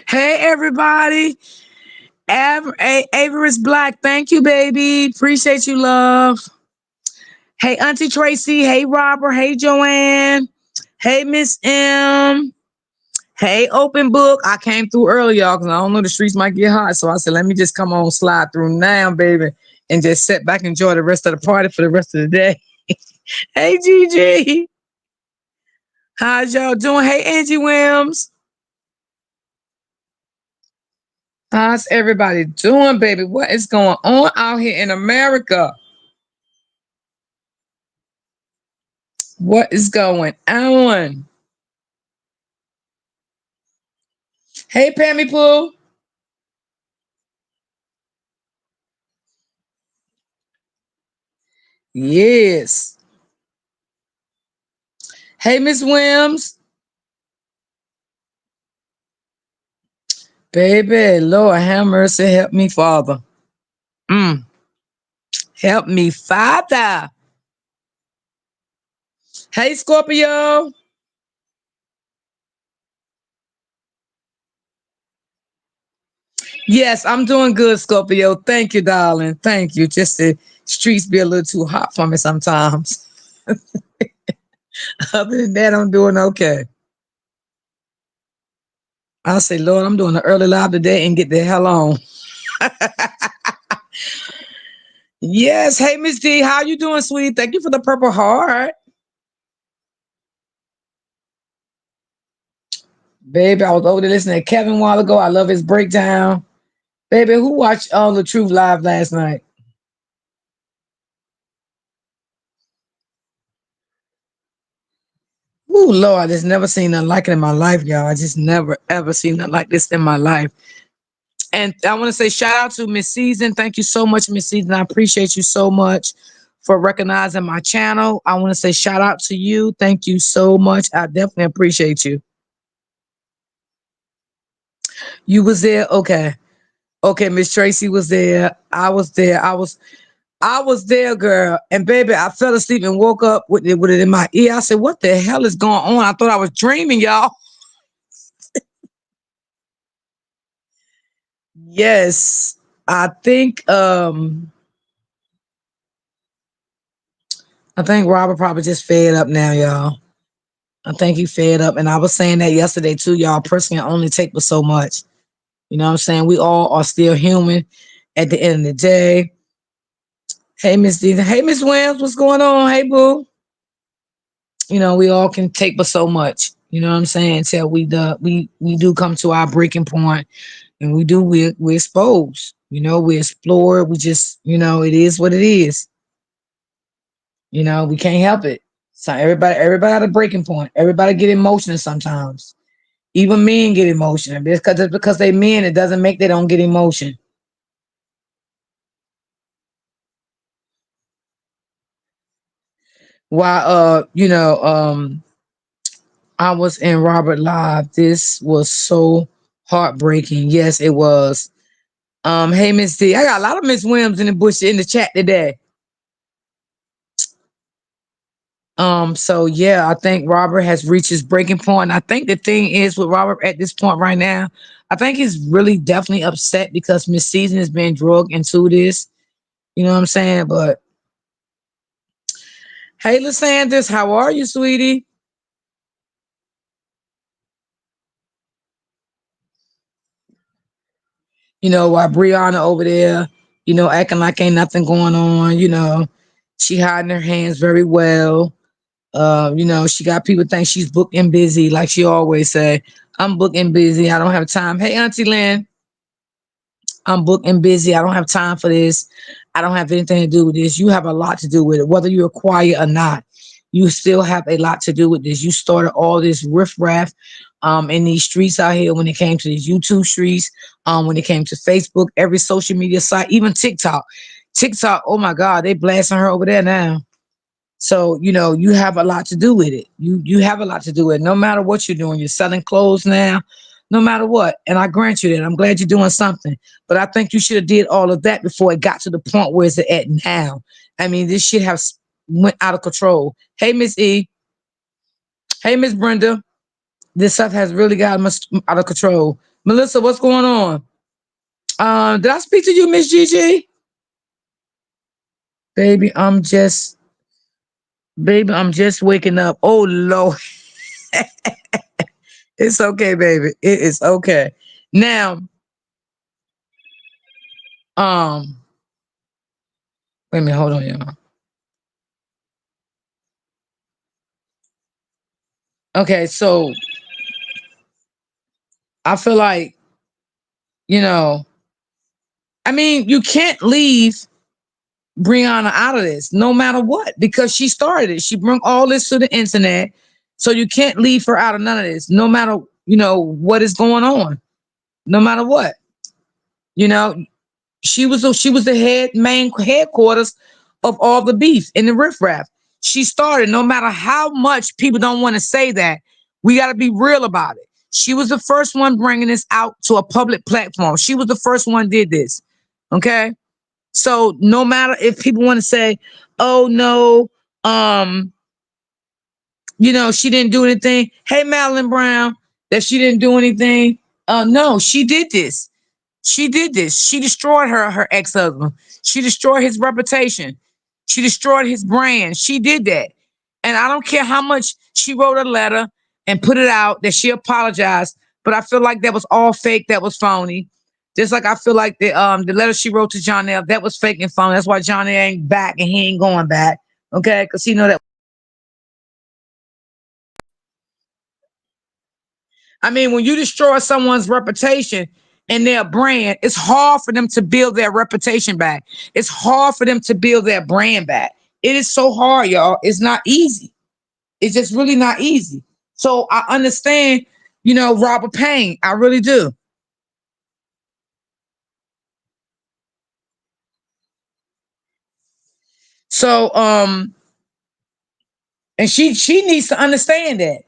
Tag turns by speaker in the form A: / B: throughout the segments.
A: Hey, everybody. Avery's Black. Thank you, baby. Appreciate you, love. Hey, Auntie Tracy. Hey, Robert. Hey, Joanne. Hey, Miss M. Hey, Open Book. I came through early, y'all, because I don't know the streets might get hot. So I said, let me just come on, slide through now, baby, and just sit back and enjoy the rest of the party for the rest of the day. Hey, Gigi. How's y'all doing? Hey, Angie Williams. How's everybody doing, baby? What is going on out here in America? What is going on? Hey, Pammy Pooh. Yes. Hey, Miss Williams. Baby, Lord have mercy. Help me, Father. Mm. Help me, Father. Hey, Scorpio. Yes, I'm doing good, Scorpio. Thank you, darling. Thank you. Just the streets be a little too hot for me sometimes. Other than that, I'm doing okay. I'll say, Lord, I'm doing the early live today and get the hell on. Yes. Hey, Miss D, how you doing, sweetie? Thank you for the purple heart. Baby, I was over there listening to Kevin a while ago. I love his breakdown. Baby, who watched All the Truth live last night? Ooh, Lord, I just never seen nothing like it in my life, y'all. I just never, ever seen nothing like this in my life. And I want to say shout out to Miss Season. Thank you so much, Miss Season. I appreciate you so much for recognizing my channel. I want to say shout out to you. Thank you so much. I definitely appreciate you. You was there? Okay. Okay, Miss Tracy was there. I was there. I was there, girl. And baby, I fell asleep and woke up with it in my ear. I said, what the hell is going on? I thought I was dreaming, y'all. Yes. I think Robert probably just fed up now, y'all. I think he fed up. And I was saying that yesterday too, y'all. Person can only take but so much. You know what I'm saying? We all are still human at the end of the day. Hey, Miss D. Hey, Miss Williams, what's going on? Hey, boo. We all can take but so much. You know what I'm saying? Until we do come to our breaking point, and we expose. We explore. We just it is what it is. We can't help it. So everybody at a breaking point. Everybody get emotional sometimes. Even men get emotional. Because they men, it doesn't make they don't get emotion. While I was in Robert Live. This was so heartbreaking. Yes, it was. Hey Miss D, I got a lot of Miss Williams in the bush in the chat today. So yeah, I think Robert has reached his breaking point. I think the thing is with Robert at this point right now, I think he's really definitely upset because Miss Season has been drugged into this. You know what I'm saying? But hey, Lysandris, how are you, sweetie? While Brianna over there, acting like ain't nothing going on. She hiding her hands very well. She got people think she's booked and busy, like she always say. I'm booked and busy. I don't have time. Hey, Auntie Lynn, I'm booked and busy. I don't have time for this. I don't have anything to do with this. You have a lot to do with it, whether you're quiet or not. You still have a lot to do with this. You started all this riffraff in these streets out here when it came to these YouTube streets, when it came to Facebook, every social media site, even TikTok. TikTok, oh my God, they blasting her over there now. So, you have a lot to do with it. You have a lot to do with it. No matter what you're doing, you're selling clothes now, no matter what. And I grant you that. I'm glad you're doing something. But I think you should have did all of that before it got to the point where it's at now. I mean, this shit has went out of control. Hey, Miss E. Hey, Miss Brenda. This stuff has really got much out of control. Melissa, what's going on? Did I speak to you, Miss Gigi? Baby, I'm just waking up. Oh Lord. It's okay, baby. It is okay. Now, um, wait a minute, hold on, y'all. Okay, so I feel like, you know, I mean, you can't leave Brianna out of this, no matter what, because she started it. She brought all this to the internet. So you can't leave her out of none of this, no matter, what is going on. No matter what. You know, she was the main headquarters of all the beef in the riffraff. She started. No matter how much people don't want to say that, we got to be real about it. She was the first one bringing this out to a public platform. She was the first one did this. Okay, so no matter if people want to say, "Oh no, um, she didn't do anything." Hey, Madeline Brown, that she didn't do anything. No, she did this. She did this. She destroyed her ex-husband. She destroyed his reputation. She destroyed his brand. She did that. And I don't care how much she wrote a letter and put it out that she apologized, but I feel like that was all fake, that was phony. Just like I feel like the letter she wrote to John L, that was fake and phony. That's why John L ain't back and he ain't going back. Okay? Because he know that. I mean, when you destroy someone's reputation and their brand, it's hard for them to build their reputation back. It's hard for them to build their brand back. It is so hard, y'all. It's not easy. It's just really not easy. So I understand, Robert Payne. I really do. So and she needs to understand that.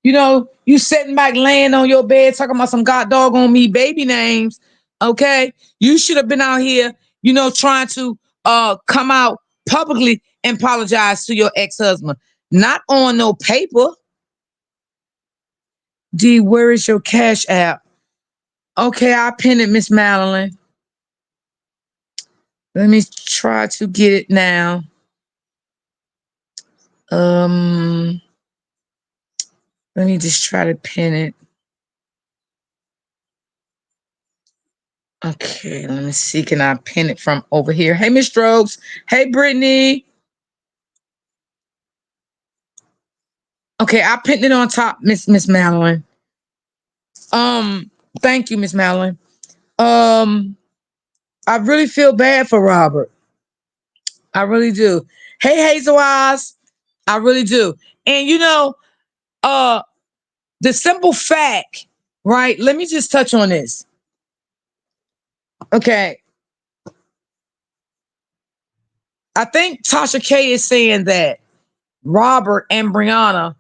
A: You sitting back laying on your bed talking about some god dog on me baby names. Okay. You should have been out here, trying to come out publicly and apologize to your ex-husband. Not on no paper. D, where is your cash app? Okay, I pinned it, Miss Madeline. Let me try to get it now. Um, Let me just try to pin it. Okay, let me see. Can I pin it from over here? Hey, Miss Strokes. Hey, Brittany. Okay, I pinned it on top, Miss Madeline. Um, Thank you, Miss Madeline. Um, I really feel bad for Robert. I really do. Hey, Hazel Eyes. I really do. And uh, the simple fact, right? Let me just touch on this. Okay. I think Tasha K is saying that Robert and Brianna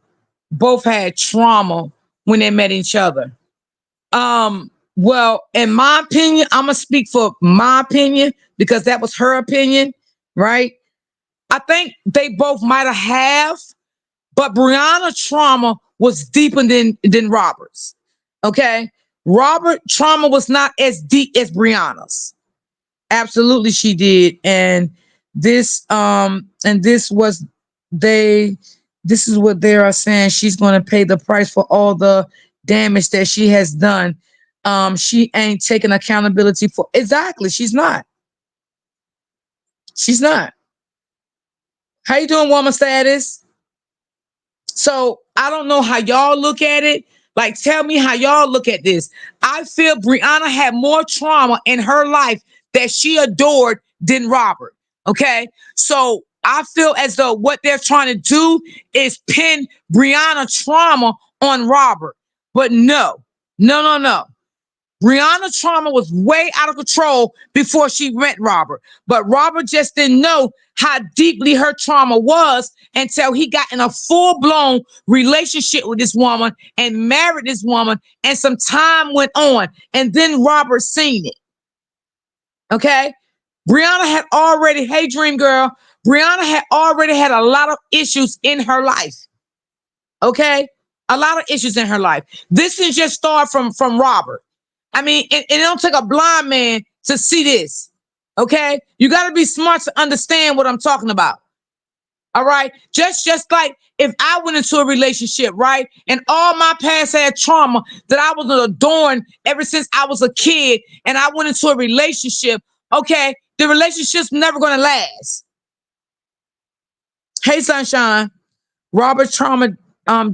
A: both had trauma when they met each other. Well, in my opinion, I'm gonna speak for my opinion because that was her opinion, right? I think they both might have, but Brianna trauma was deeper than Robert's. Okay, Robert trauma was not as deep as Brianna's. Absolutely, she did, and this was they. This is what they are saying. She's going to pay the price for all the damage that she has done. She ain't taking accountability for exactly. She's not. She's not. How you doing, woman status? So I don't know how y'all look at it. Like, tell me how y'all look at this. I feel Brianna had more trauma in her life that she adored than Robert. Okay. So I feel as though what they're trying to do is pin Brianna trauma on Robert. But no, no, no, no. Brianna trauma was way out of control before she met Robert. But Robert just didn't know how deeply her trauma was until he got in a full blown relationship with this woman and married this woman, and some time went on. And then Robert seen it. Okay. Brianna had already, hey, Dream Girl, Brianna had already had a lot of issues in her life. Okay. A lot of issues in her life. This didn't just start from Robert. I mean, it don't take a blind man to see this. Okay, you got to be smart to understand what I'm talking about. All right, just like if I went into a relationship, right, and all my past had trauma that I was adorned ever since I was a kid, and I went into a relationship. Okay, the relationship's never gonna last. Hey, sunshine. Robert's trauma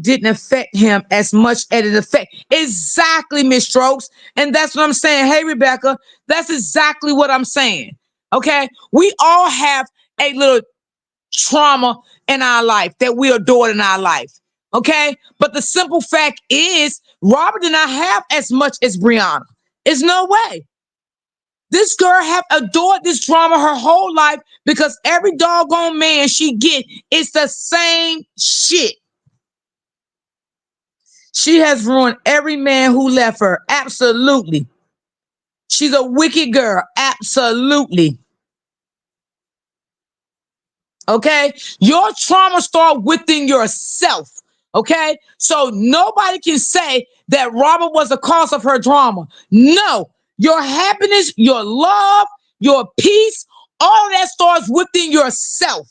A: didn't affect him as much as it affect exactly Miss Strokes, and that's what I'm saying. Hey, Rebecca, that's exactly what I'm saying. Okay, we all have a little trauma in our life that we adored in our life. Okay, but the simple fact is, Robert did not have as much as Brianna. There's no way. This girl have adored this drama her whole life because every doggone man she get is the same shit. She has ruined every man who left her. Absolutely. She's a wicked girl. Absolutely. Okay? Your trauma start within yourself. Okay? So nobody can say that Robert was the cause of her drama. No. Your happiness, your love, your peace, all of that starts within yourself.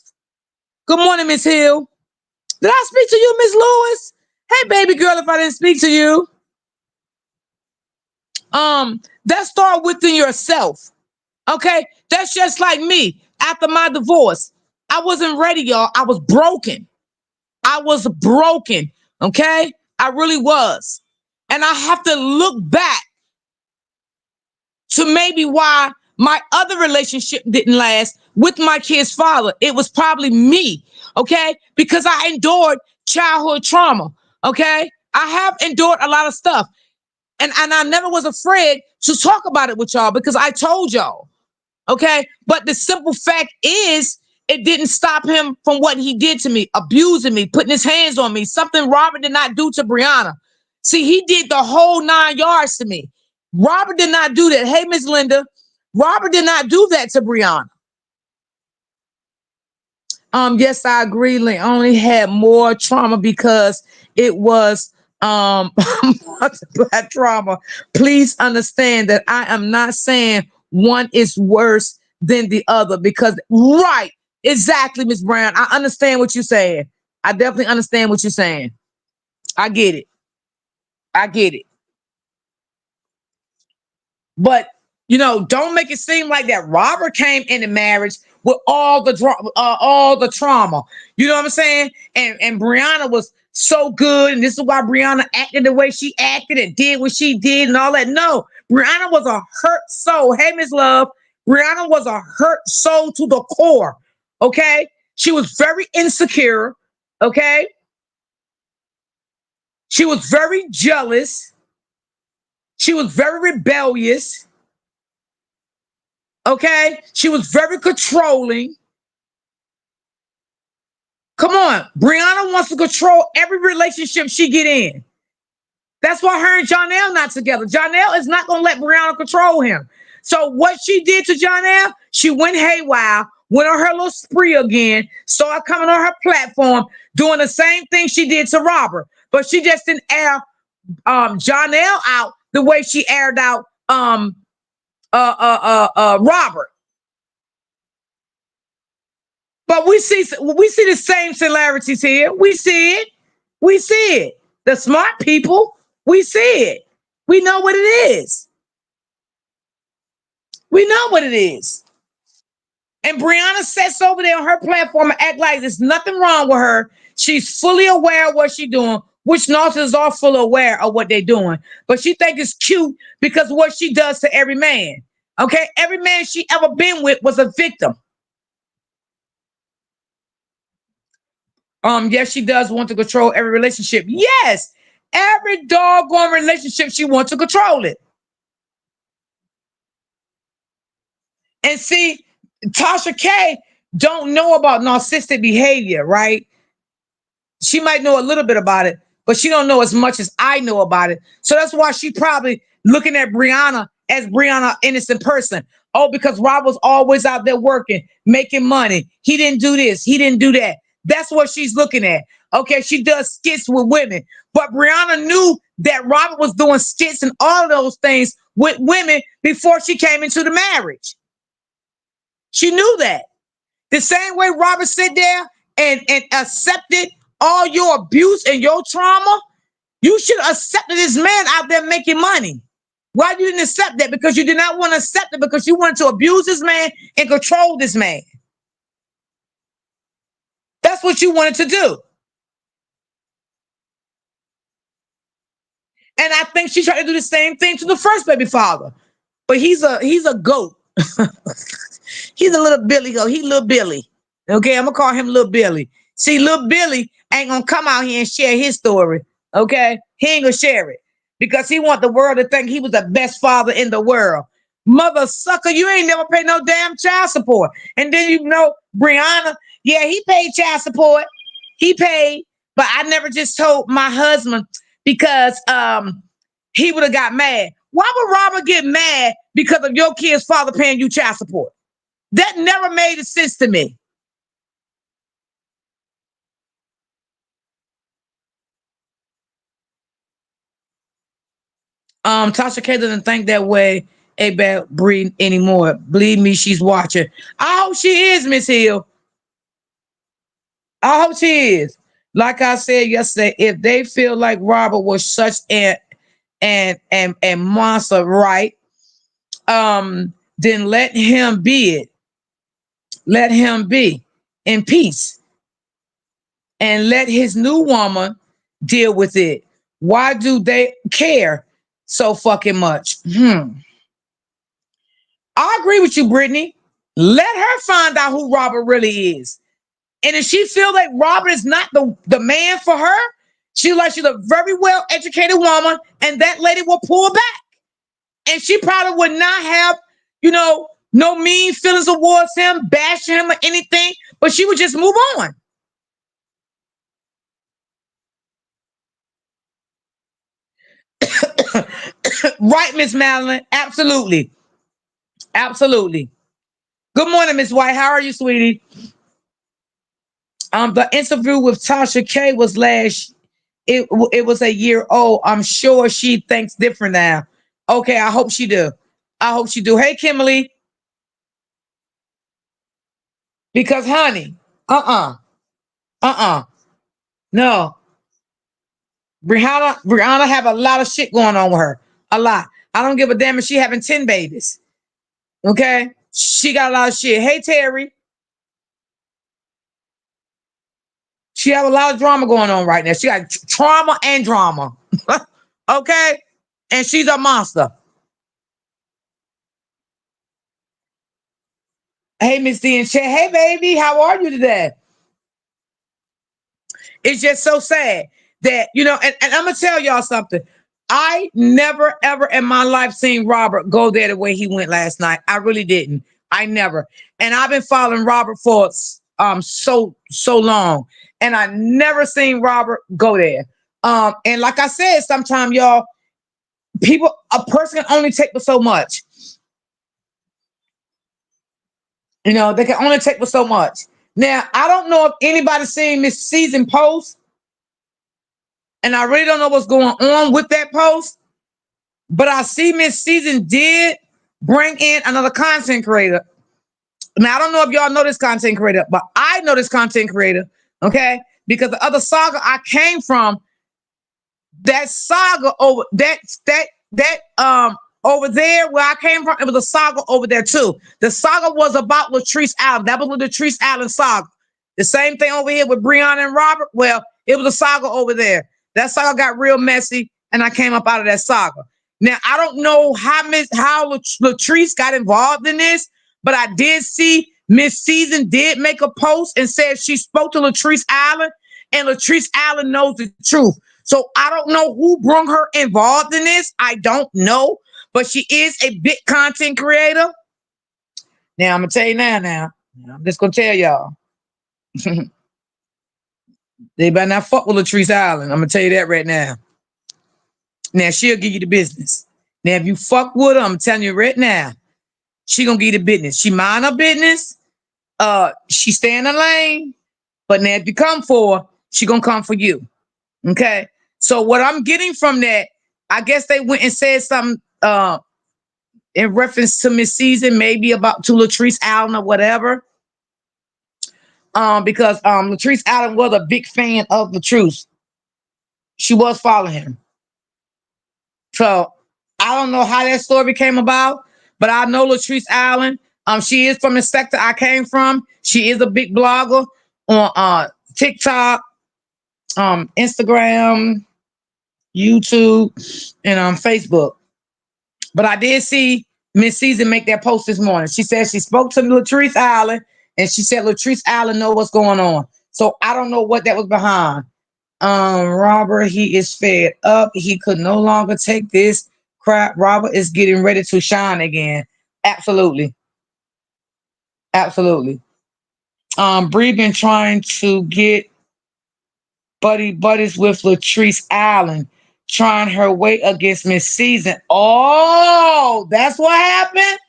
A: Good morning, Miss Hill. Did I speak to you, Miss Lewis? Hey, baby girl, if I didn't speak to you. That start within yourself. Okay? That's just like me after my divorce. I wasn't ready, y'all. I was broken. I was broken. Okay? I really was. And I have to look back to maybe why my other relationship didn't last with my kid's father. It was probably me. Okay? Because I endured childhood trauma. Okay? I have endured a lot of stuff. And I never was afraid to talk about it with y'all because I told y'all. Okay. But the simple fact is, it didn't stop him from what he did to me, abusing me, putting his hands on me, something Robert did not do to Brianna. See, he did the whole 9 yards to me. Robert did not do that. Hey, Miss Linda, Robert did not do that to Brianna. Yes, I agree. Lynn only had more trauma because it was multiple trauma. Please understand that I am not saying one is worse than the other because right, exactly, Miss Brown. I understand what you're saying. I definitely understand what you're saying. I get it. I get it. But don't make it seem like that Robert came into marriage with all the trauma. You know what I'm saying? And Brianna was so good, and this is why Brianna acted the way she acted and did what she did and all that. No, Brianna was a hurt soul. Hey, Miss Love, Brianna was a hurt soul to the core. Okay, she was very insecure. Okay, she was very jealous. She was very rebellious. Okay, she was very controlling. Come on, Brianna wants to control every relationship she get in. That's why her and Jonelle not together. Jonelle is not gonna let Brianna control him. So what she did to Jonelle, she went haywire, went on her little spree again, started coming on her platform, doing the same thing she did to Robert. But she just didn't air Jonelle out the way she aired out Robert. But we see the same similarities here. We see it. We see it. The smart people, we see it. We know what it is. We know what it is. And Brianna sits over there on her platform and act like there's nothing wrong with her. She's fully aware of what she's doing, which narcissists are fully aware of what they're doing. But she thinks it's cute because of what she does to every man. Okay? Every man she ever been with was a victim. Yes, she does want to control every relationship. Yes, every doggone relationship she wants to control it. And see, Tasha K don't know about narcissistic behavior, right? She might know a little bit about it, but she don't know as much as I know about it. So that's why she probably looking at Brianna as Brianna innocent person. Oh, because Rob was always out there working, making money. He didn't do this. He didn't do that. That's what she's looking at. Okay, she does skits with women, but Brianna knew that Robert was doing skits and all of those things with women before she came into the marriage. She knew that. The same way Robert sat there and accepted all your abuse and your trauma, you should have accepted this man out there making money. Why you didn't accept that? Because you did not want to accept it because you wanted to abuse this man and control this man. That's what you wanted to do. And I think she tried to do the same thing to the first baby father. But he's a goat. He's a little Billy goat. He little Billy. Okay, I'm gonna call him little Billy. See, little Billy ain't gonna come out here and share his story. Okay, he ain't gonna share it because he want the world to think he was the best father in the world. Mother sucker, you ain't never paid no damn child support. And then you know, Brianna, yeah, he paid child support. He paid, but I never just told my husband because he would have got mad. Why would Robert get mad because of your kid's father paying you child support? That never made sense to me. Tasha K doesn't think that way about Bree anymore. Believe me, she's watching. I hope she is, Miss Hill. I hope she is. Like I said yesterday, if they feel like Robert was such an monster, right? Then let him be it. Let him be in peace. And let his new woman deal with it. Why do they care so fucking much? I agree with you, Brittany. Let her find out who Robert really is. And if she feel like Robert is not the man for her, she like she's a very well educated woman, and that lady will pull back. And she probably would not have, no mean feelings towards him, bashing him or anything, but she would just move on. Right, Miss Madeline? Absolutely. Absolutely. Good morning, Miss White. How are you, sweetie? The interview with Tasha K was last. It was a year old. I'm sure she thinks different now. Okay, I hope she do. I hope she do. Hey, Kimberly, because honey, uh, no, Brianna have a lot of shit going on with her. A lot. I don't give a damn if she having 10 babies. Okay, she got a lot of shit. Hey, Terry, she have a lot of drama going on right now. She got trauma and drama. Okay, and she's a monster. Hey, Miss D and Chet. Hey, baby, how are you today? It's just so sad that, and I'm going to tell y'all something. I never, ever in my life seen Robert go there the way he went last night. I really didn't. I never. And I've been following Robert for so long. And I never seen Robert go there. And like I said, sometimes y'all, a person can only take for so much. They can only take for so much. Now, I don't know if anybody's seen Miss Season post, and I really don't know what's going on with that post, but I see Miss Season did bring in another content creator. Now, I don't know if y'all know this content creator, but I know this content creator, okay? Because the other saga I came from, that saga over that over there where I came from, it was a saga over there too. The saga was about Latrice Allen. That was the Latrice Allen saga. The same thing over here with Breonna and Robert. Well, it was a saga over there. That saga got real messy, and I came up out of that saga. Now I don't know how Latrice got involved in this, but I did see Miss Season did make a post and said she spoke to Latrice Allen, and Latrice Allen knows the truth. So I don't know who brought her involved in this. I don't know, but she is a big content creator. Now I'm gonna tell you now. I'm just gonna tell y'all. They better not fuck with Latrice Allen. I'm gonna tell you that right now. Now she'll give you the business. Now if you fuck with her, I'm telling you right now, she gonna give you the business. She mind her business. She stay in the lane. But now if you come for her, she gonna come for you. Okay. So what I'm getting from that, I guess they went and said something. in reference to Miss Season, maybe about to Latrice Allen or whatever. Because Latrice Allen was a big fan of the truth. She was following him. So I don't know how that story came about, but I know Latrice Allen. She is from the sector I came from. She is a big blogger on TikTok, Instagram, YouTube, and Facebook. But I did see Miss Season make that post this morning. She said she spoke to Latrice Allen, and she said Latrice Allen know what's going on. So I don't know what that was behind. Robert, he is fed up. He could no longer take this crap. Robert is getting ready to shine again. Absolutely. Absolutely. Bree been trying to get buddies with Latrice Allen, trying her weight against Miss Season. Oh, that's what happened?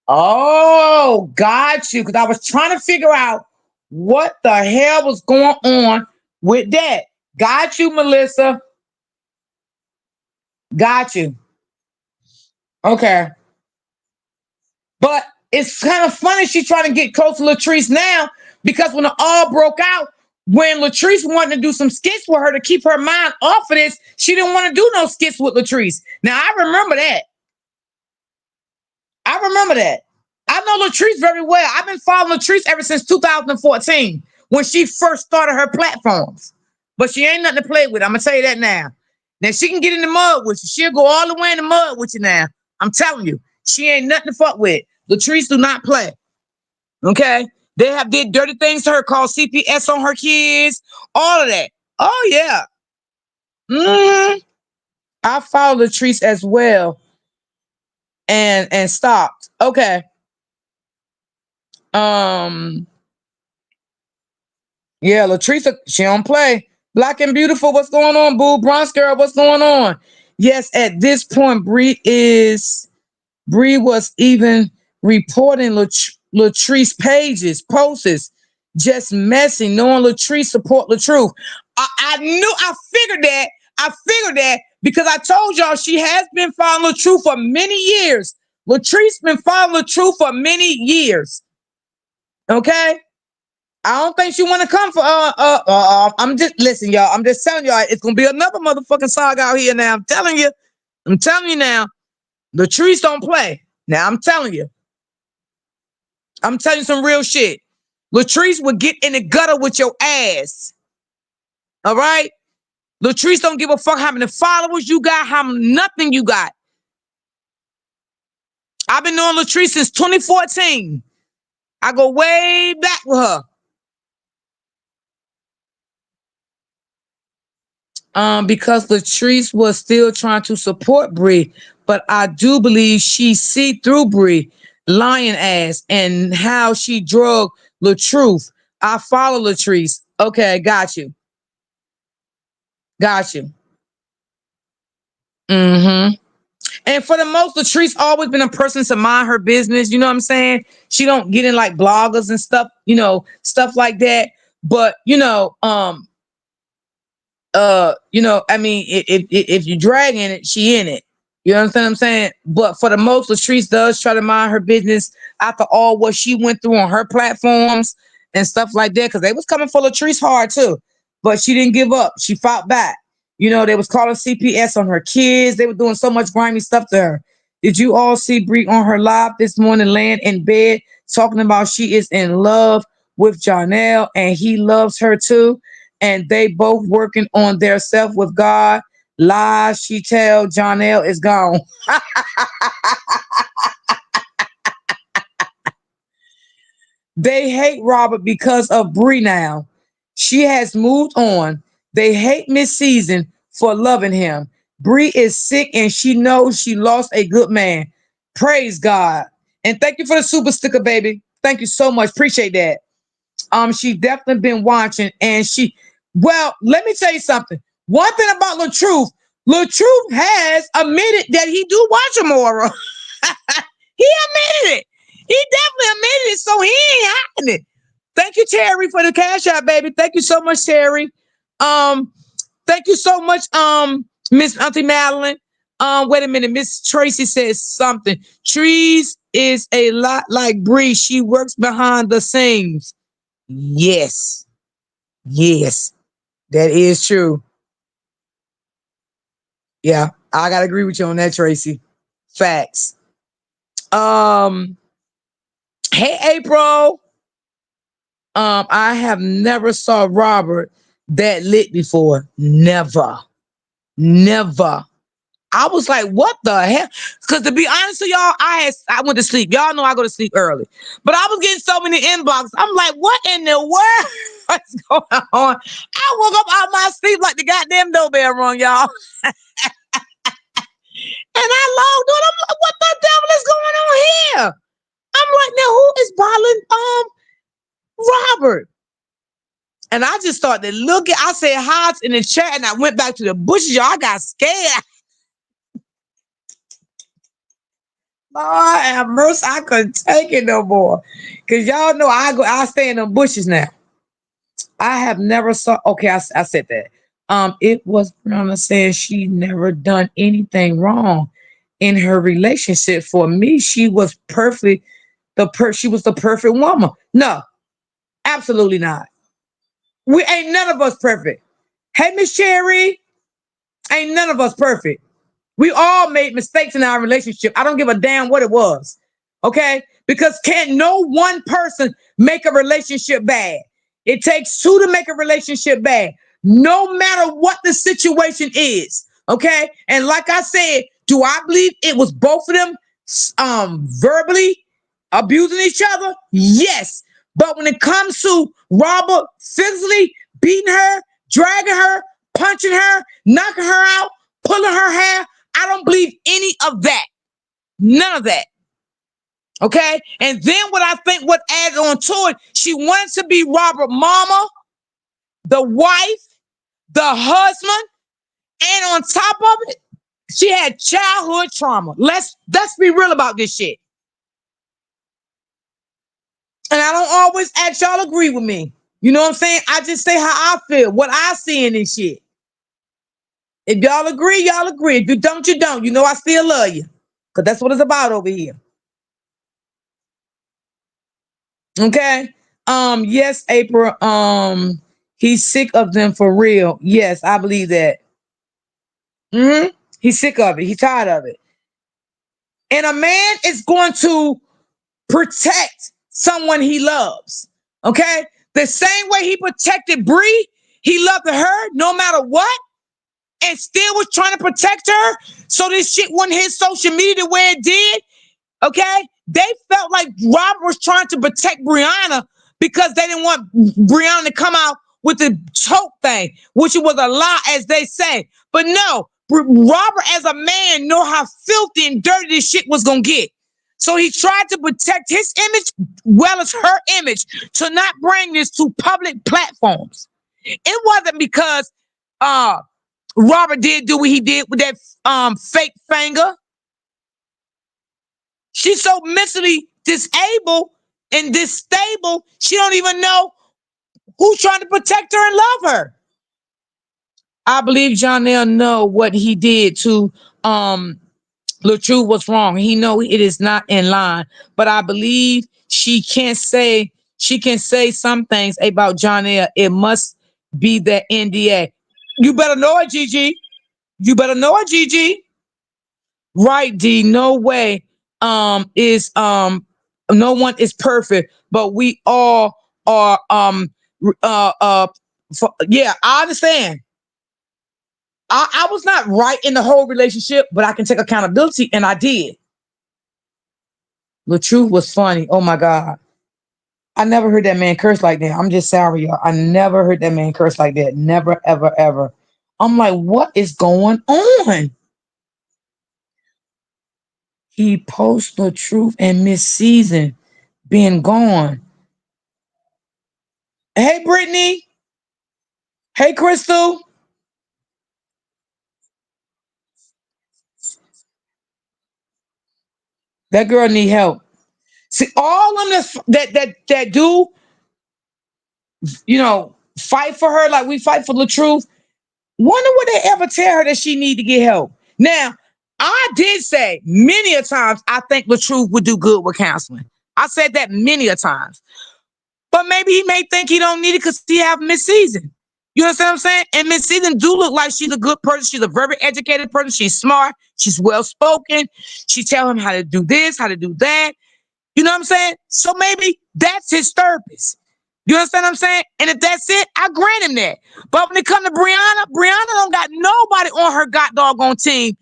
A: Oh, got you. Because I was trying to figure out what the hell was going on with that. Got you, Melissa. Got you. Okay. But it's kind of funny she's trying to get close to Latrice now because when it all broke out, when Latrice wanted to do some skits with her to keep her mind off of this, she didn't want to do no skits with Latrice. Now, I remember that. I remember that. I know Latrice very well. I've been following Latrice ever since 2014 when she first started her platforms. But she ain't nothing to play with. I'm going to tell you that now. Now, she can get in the mud with you. She'll go all the way in the mud with you now. I'm telling you. She ain't nothing to fuck with. Latrice do not play. Okay? They have did dirty things to her, called CPS on her kids, all of that. Oh, yeah. Mm-hmm. I follow Latrice as well and stopped. Okay. Yeah, Latrice, she don't play. Black and beautiful, what's going on, boo? Bronx girl, what's going on? Yes, at this point, Bree was even reporting Latrice pages, posts, just messing, knowing Latrice support the truth. I figured that. I figured that because I told y'all she has been following the truth for many years. Latrice been following the truth for many years. Okay? I don't think she want to come for I'm just listen, y'all. I'm just telling y'all it's gonna be another motherfucking saga out here now. I'm telling you. I'm telling you now. Latrice don't play. Now I'm telling you. I'm telling you some real shit. Latrice will get in the gutter with your ass. All right? Latrice don't give a fuck how many followers you got, how nothing you got. I've been knowing Latrice since 2014. I go way back with her. Because Latrice was still trying to support Bree, but I do believe she see through Bree lying ass and how she drug Truth. I follow Latrice. Okay, got you. Got you. Mm-hmm. And for the most, Latrice always been a person to mind her business. You know what I'm saying? She don't get in like bloggers and stuff, stuff like that. But I mean, if you dragging it, she in it. You understand what I'm saying? But for the most, Latrice does try to mind her business after all what she went through on her platforms and stuff like that. Because they was coming for Latrice hard too, but she didn't give up. She fought back. They was calling CPS on her kids. They were doing so much grimy stuff to her. Did you all see Bree on her live this morning, laying in bed, talking about she is in love with Janelle and he loves her too? And they both working on their self with God. Lies she tell Janelle is gone. They hate Robert because of Bree now. She has moved on. They hate Miss Season for loving him. Bree is sick and she knows she lost a good man. Praise God. And thank you for the super sticker, baby. Thank you so much. Appreciate that. She definitely been watching and let me tell you something. One thing about LaTruth has admitted that he do watch Amora. He admitted it. He definitely admitted it, so he ain't hiding it. Thank you, Terry, for the cash out, baby. Thank you so much, Terry. Thank you so much, Miss Auntie Madeline. Wait a minute. Miss Tracy says something. Trees is a lot like Bree. She works behind the scenes. Yes. Yes. That is true. Yeah. I gotta agree with you on that, Tracy. Facts. Um, hey April. I have never saw Robert that lit before. Never. Never. I was like, what the hell? Because to be honest with y'all, I went to sleep. Y'all know I go to sleep early. But I was getting so many inboxes. I'm like, what in the world? What's going on? I woke up out of my sleep like the goddamn doorbell rung, y'all. And I logged on. I'm like, what the devil is going on here? I'm like, now who is bothering Robert? And I just started looking. I said hi in the chat and I went back to the bushes, y'all. I got scared. Lord have mercy, I couldn't take it no more. Cause y'all know I stay in them bushes now. I have never saw okay, I said that. It was Brianna saying she never done anything wrong in her relationship. For me, she was perfectly she was the perfect woman. No, absolutely not. We ain't none of us perfect. Hey, Miss Cherry, ain't none of us perfect. We all made mistakes in our relationship. I don't give a damn what it was. Okay? Because can't no one person make a relationship bad. It takes two to make a relationship bad, no matter what the situation is. Okay? And like I said, do I believe it was both of them verbally abusing each other? Yes. But when it comes to Robert physically beating her, dragging her, punching her, knocking her out, pulling her hair, I don't believe any of that. None of that. Okay. And then what I think what added on to it, she wanted to be Robert mama, the wife, the husband, and on top of it, she had childhood trauma. Let's be real about this shit. And I don't always ask y'all agree with me. You know what I'm saying? I just say how I feel, what I see in this shit. If y'all agree, y'all agree. If you don't, you don't. You know I still love you. Because that's what it's about over here. Okay. Yes, April. He's sick of them for real. Yes, I believe that. Hmm. He's sick of it. He's tired of it. And a man is going to protect someone he loves. Okay? The same way he protected Bree, he loved her no matter what, and still was trying to protect her. So this shit wouldn't hit social media the way it did. Okay? They felt like Robert was trying to protect Brianna because they didn't want Brianna to come out with the choke thing, which was a lie, as they say. But no, Robert, as a man, know how filthy and dirty this shit was gonna get. So he tried to protect his image, well as her image, to not bring this to public platforms. It wasn't because uh Robert did do what he did with that fake finger. She's so mentally disabled and disstable, she don't even know who's trying to protect her and love her. I believe Jonell know what he did to LaTrue was wrong. He know it is not in line. But I believe she can say some things about Jonell. It must be that NDA. You better know it, Gigi. You better know it, Gigi. Right, D. No way is no one is perfect, but we all are yeah, I understand. I was not right in the whole relationship, but I can take accountability, and I did. The truth was funny. Oh my God. I never heard that man curse like that. I'm just sorry, y'all. I never heard that man curse like that. Never, ever, ever. I'm like, what is going on? He posts the truth and Miss Season being gone. Hey, Brittany. Hey, Crystal. That girl need help. See, all of them that do, fight for her like we fight for the truth. Wonder would they ever tell her that she need to get help? Now, I did say many a times I think the truth would do good with counseling. I said that many a times. But maybe he may think he don't need it because he have Miss Season. You understand what I'm saying? And Miss Season do look like she's a good person. She's a very educated person. She's smart. She's well spoken. She tell him how to do this, how to do that. You know what I'm saying? So maybe that's his therapist. You understand what I'm saying? And if that's it, I grant him that. But when it comes to Brianna, Brianna don't got nobody on her god doggone team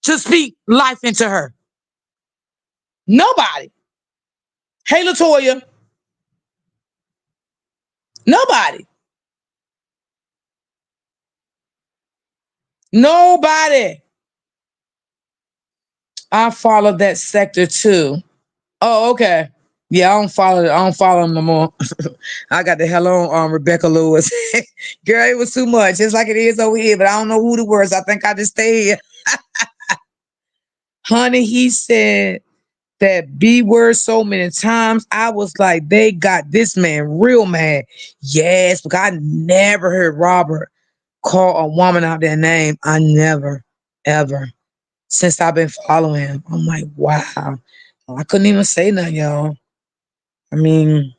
A: to speak life into her. Nobody. Hey, Latoya, nobody. Nobody. I follow that sector too. Oh, okay. Yeah, I don't follow. I don't follow him no more. I got the hell on Rebecca Lewis. Girl, it was too much. It's like it is over here, but I don't know who the worst. I think I just stay here. Honey, he said that B word so many times. I was like, they got this man real mad. Yes, because I never heard Robert call a woman out their name. I never, ever. Since I've been following him. I'm like, wow. I couldn't even say nothing, y'all. I mean,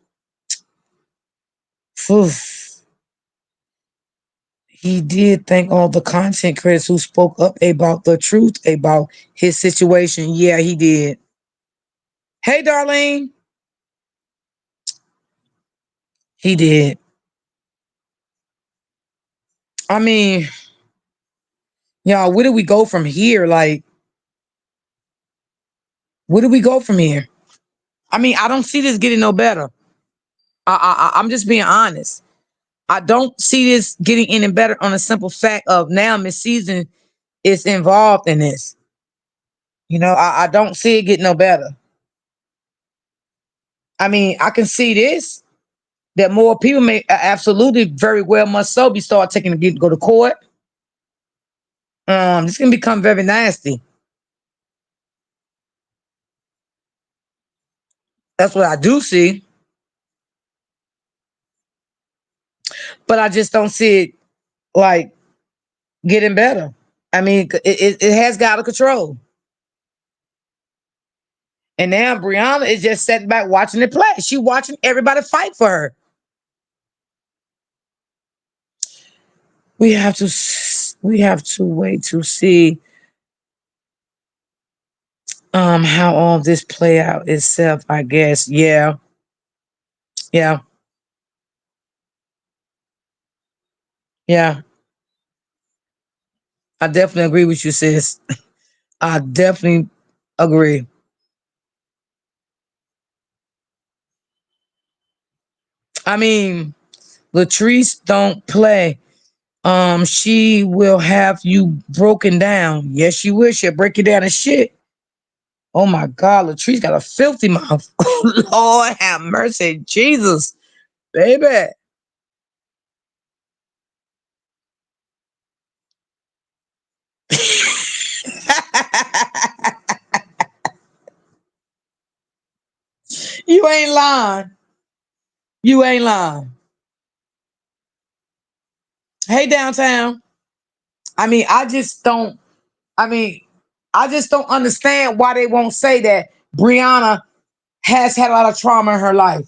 A: phew. He did thank all the content creators who spoke up about the truth about his situation. Yeah, he did. Hey, Darlene. He did. I mean, y'all, where do we go from here? Like, where do we go from here? I mean, I don't see this getting no better. I'm just being honest. I don't see this getting any better on a simple fact of now Miss Season is involved in this. I don't see it getting no better. I mean, I can see this that more people may absolutely very well must so be start taking the go to court. This can become very nasty. That's what I do see, but I just don't see it like getting better. I mean, it has got out of control, and now Brianna is just sitting back watching it play. She watching everybody fight for her. We have to wait to see how all this play out itself. I guess. Yeah, yeah, yeah. I definitely agree with you, sis. I definitely agree. I mean, Latrice don't play. She will have you broken down. Yes, she will. She'll break you down to shit. Oh my God, Latrice got a filthy mouth. Lord have mercy, Jesus, baby. You ain't lying. You ain't lying. Hey, downtown. I mean, I just don't. I mean, I just don't understand why they won't say that Brianna has had a lot of trauma in her life.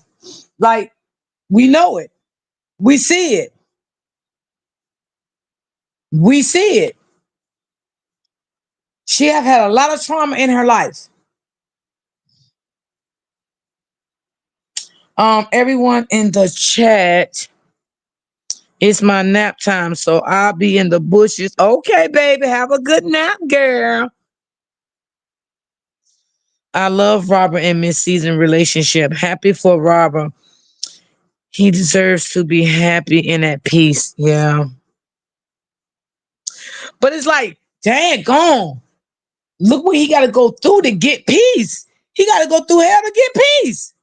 A: Like, we know it. We see it. We see it. She have had a lot of trauma in her life. Everyone in the chat, it's my nap time, so I'll be in the bushes. Okay, baby, have a good nap, girl. I love Robert and Miss Season relationship. Happy for Robert. He deserves to be happy and at peace. Yeah. But it's like, dang gone. Look what he got to go through to get peace. He got to go through hell to get peace.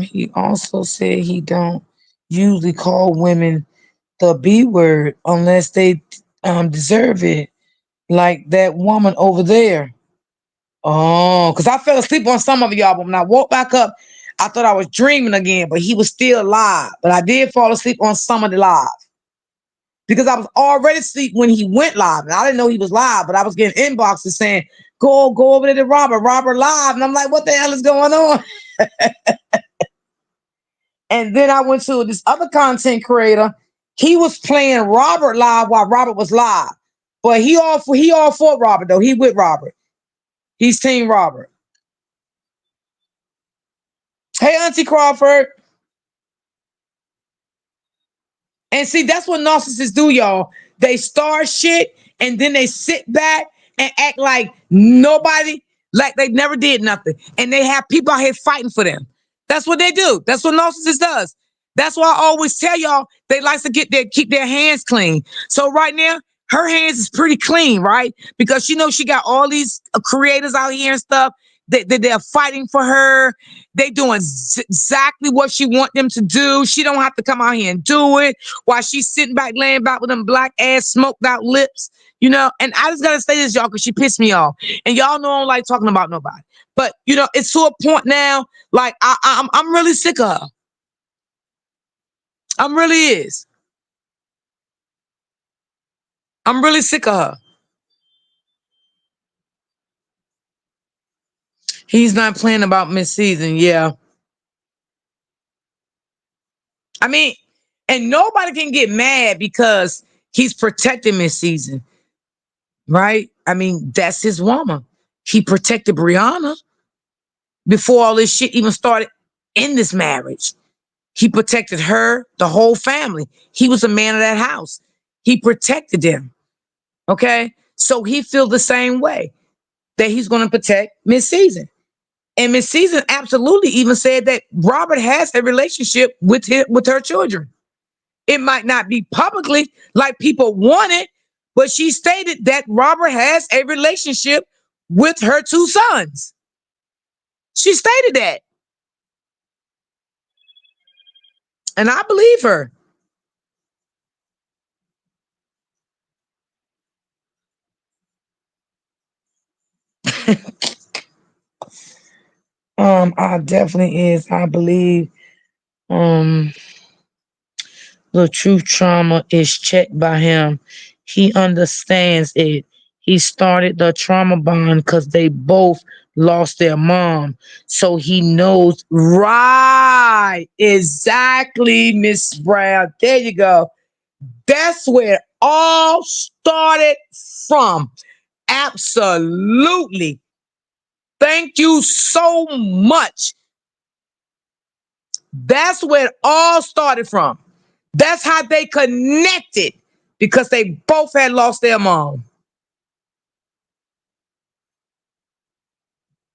A: He also said he don't usually call women the B word unless they deserve it, like that woman over there. Oh, because I fell asleep on some of y'all, but when I woke back up, I thought I was dreaming again, but he was still alive. But I did fall asleep on some of the live. because I was already asleep when he went live. And I didn't know he was live, but I was getting inboxes saying, go over there to Robert live. And I'm like, what the hell is going on? And then I went to this other content creator. He was playing Robert live while Robert was live. But he all for Robert though. He with Robert. He's team Robert. Hey, Auntie Crawford. And see, that's what narcissists do, y'all. They start shit and then they sit back and act like nobody, like they never did nothing. And they have people out here fighting for them. That's what they do. That's what narcissists does. That's why I always tell y'all they like to keep their hands clean. So right now, her hands is pretty clean, right? Because she knows she got all these creators out here and stuff. They're fighting for her. They doing exactly what she want them to do. She don't have to come out here and do it while she's sitting back, laying back with them black ass smoked out lips, you know. And I just gotta say this, y'all, because she pissed me off. And y'all know I don't like talking about nobody. But you know, it's to a point now, like I'm really sick of her. I'm really is. I'm really sick of her. He's not playing about Miss Season, yeah. I mean, and nobody can get mad because he's protecting Miss Season, right? I mean, that's his woman. He protected Brianna before all this shit even started in this marriage. He protected her, the whole family. He was a man of that house. He protected them. Okay. So he feels the same way that he's going to protect Miss Season. And Miss Season absolutely even said that Robert has a relationship with her children. It might not be publicly like people want it, but she stated that Robert has a relationship with her two sons. She stated that. And I believe her. I definitely is. I believe um the true trauma is checked by him. He understands it. He started the trauma bond because they both lost their mom. So he knows, right? Exactly, Miss Brown. There you go. That's where it all started from. Absolutely. Thank you so much. That's where it all started from. That's how they connected because they both had lost their mom.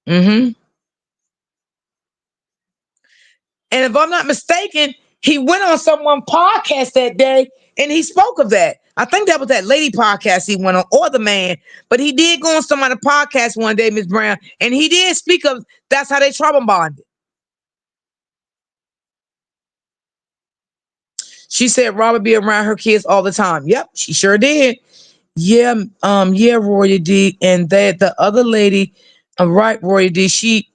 A: Hmm. And if I'm not mistaken, he went on someone podcast that day and he spoke of that. I think that was that lady podcast he went on, or the man, but he did go on somebody's podcast one day, Miss Brown, and he did speak of that's how they trauma bonded. She said Robert be around her kids all the time. Yep, she sure did. Yeah, yeah, Roy D. And that the other lady, right, Roy D. He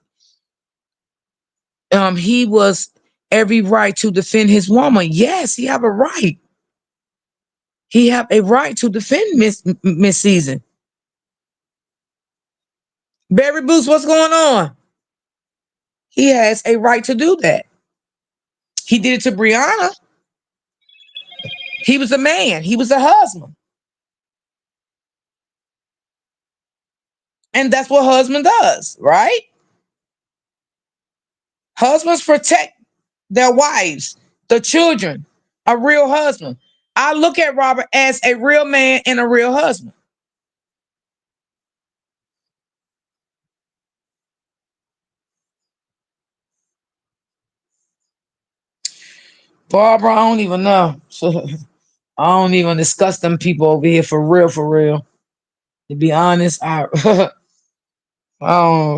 A: was every right to defend his woman. Yes, he have a right. He have a right to defend Miss Season. Barry Boots, what's going on? He has a right to do that. He did it to Brianna. He was a man. He was a husband, and that's what husband does, right? Husbands protect their wives, the children, a real husband. I look at Robert as a real man and a real husband. Barbara, I don't even know. I don't even discuss them people over here for real, for real. To be honest, um, I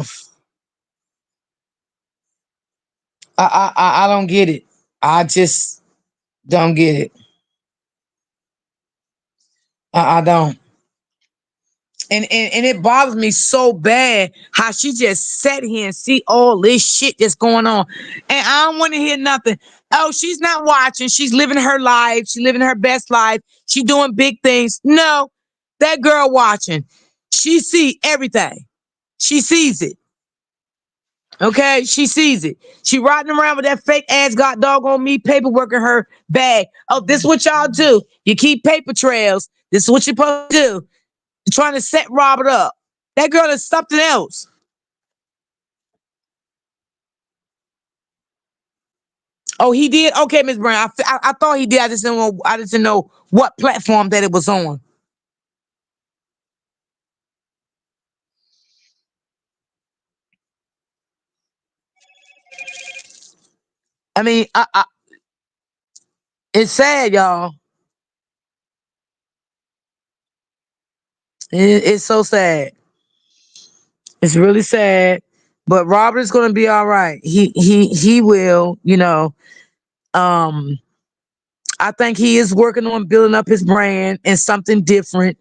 A: don't get it. I just don't get it. I don't. And it bothers me so bad how she just sat here and see all this shit that's going on. And I don't want to hear nothing. Oh, she's not watching. She's living her life. She's living her best life. She doing big things. No, that girl watching. She see everything. She sees it. Okay, she sees it. She riding around with that fake ass god dog on me paperwork in her bag. Oh, this is what y'all do. You keep paper trails. This is what you're supposed to do. You're trying to set Robert up. That girl is something else. Oh, he did. Okay, Miss Brown. I thought he did. I just didn't know what platform that it was on. I mean, it's sad, y'all. It's so sad. It's really sad. But Robert is gonna be all right. He will. Um, I think he is working on building up his brand and something different.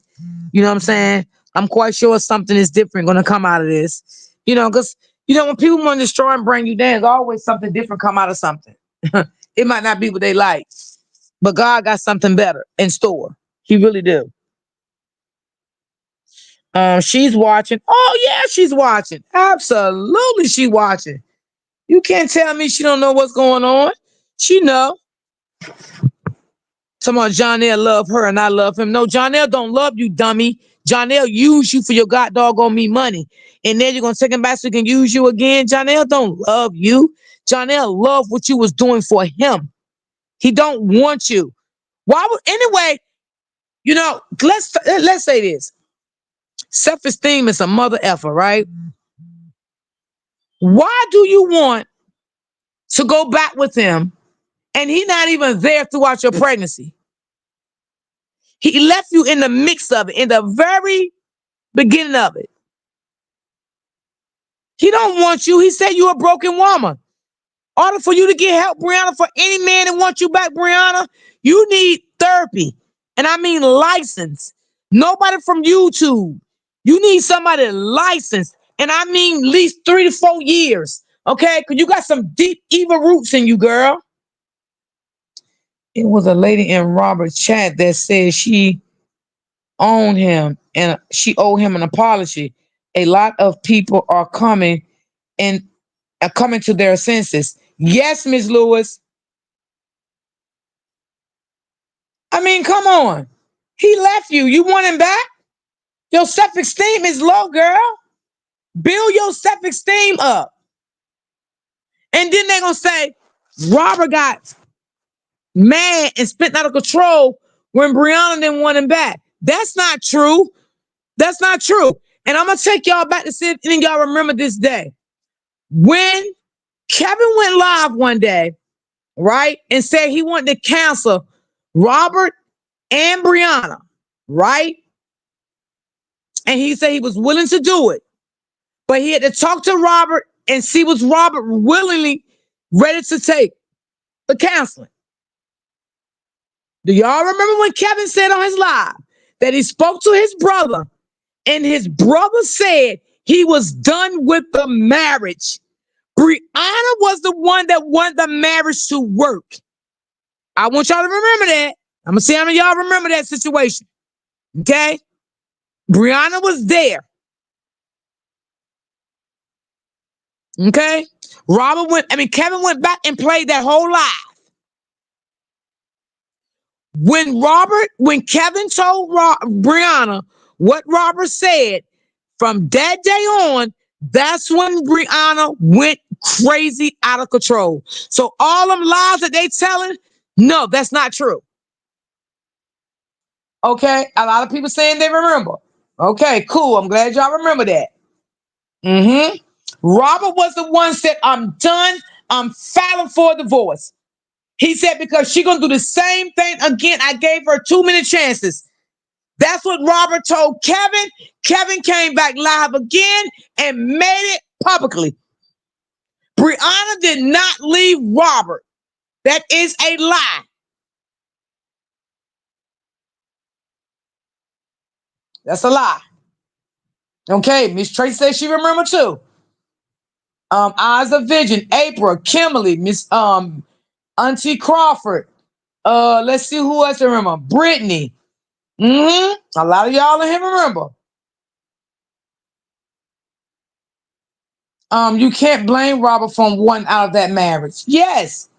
A: You know what I'm saying? I'm quite sure something is different going to come out of this. Because when people want to destroy and bring you down, there's always something different come out of something. It might not be what they like, but God got something better in store. He really do. She's watching. Oh yeah, she's watching. Absolutely, she watching. You can't tell me she don't know what's going on. She know. Someone Jonelle love her and I love him. No, Jonelle don't love you, dummy. Jonelle use you for your god dog on me money. And then you're gonna take him back so he can use you again. Jonelle don't love you. Jonelle love what you was doing for him. He don't want you. Why would anyway, let's say this. Self-esteem is a mother effer, right? Why do you want to go back with him and he not even there throughout your pregnancy? He left you in the mix of it, in the very beginning of it. He don't want you. He said you a broken woman. In order for you to get help, Brianna, for any man that wants you back, Brianna, you need therapy. And I mean license. Nobody from YouTube. You need somebody licensed. And I mean at least 3 to 4 years. Okay? Because you got some deep evil roots in you, girl. It was a lady in Robert's chat that said she owned him and she owed him an apology. A lot of people and are coming to their senses. Yes, Miss Lewis. I mean, come on. He left you. You want him back? Your self-esteem is low, girl. Build your self-esteem up. And then they're gonna say, Robert got mad and spent out of control when Brianna didn't want him back. That's not true. That's not true. And I'm gonna take y'all back to see if any of y'all remember this day. When Kevin went live one day, right, and said he wanted to cancel Robert and Brianna, right? And he said he was willing to do it, but he had to talk to Robert and see was Robert willingly ready to take the counseling. Do y'all remember when Kevin said on his live that he spoke to his brother and his brother said he was done with the marriage? Brianna was the one that wanted the marriage to work. I want y'all to remember that. I'm gonna see how many of y'all remember that situation. Okay? Brianna was there. Okay? Kevin went back and played that whole live. When Kevin told Brianna what Robert said, from that day on, that's when Brianna went crazy out of control. So all them lies that they telling, no, that's not true. Okay, a lot of people saying they remember. Okay, cool. I'm glad y'all remember that. Mm-hmm. Robert was the one said, I'm done. I'm filing for a divorce. He said, because she gonna do the same thing again. I gave her 2 minute chances. That's what Robert told Kevin. Kevin came back live again and made it publicly. Brianna did not leave Robert. That is a lie. That's a lie. Okay, Miss Tracy says she remember too. Eyes of Vision, April, Kimberly, Miss Auntie Crawford. Let's see who else I remember. Brittany. A lot of y'all in here remember. You can't blame Robert from one out of that marriage. Yes.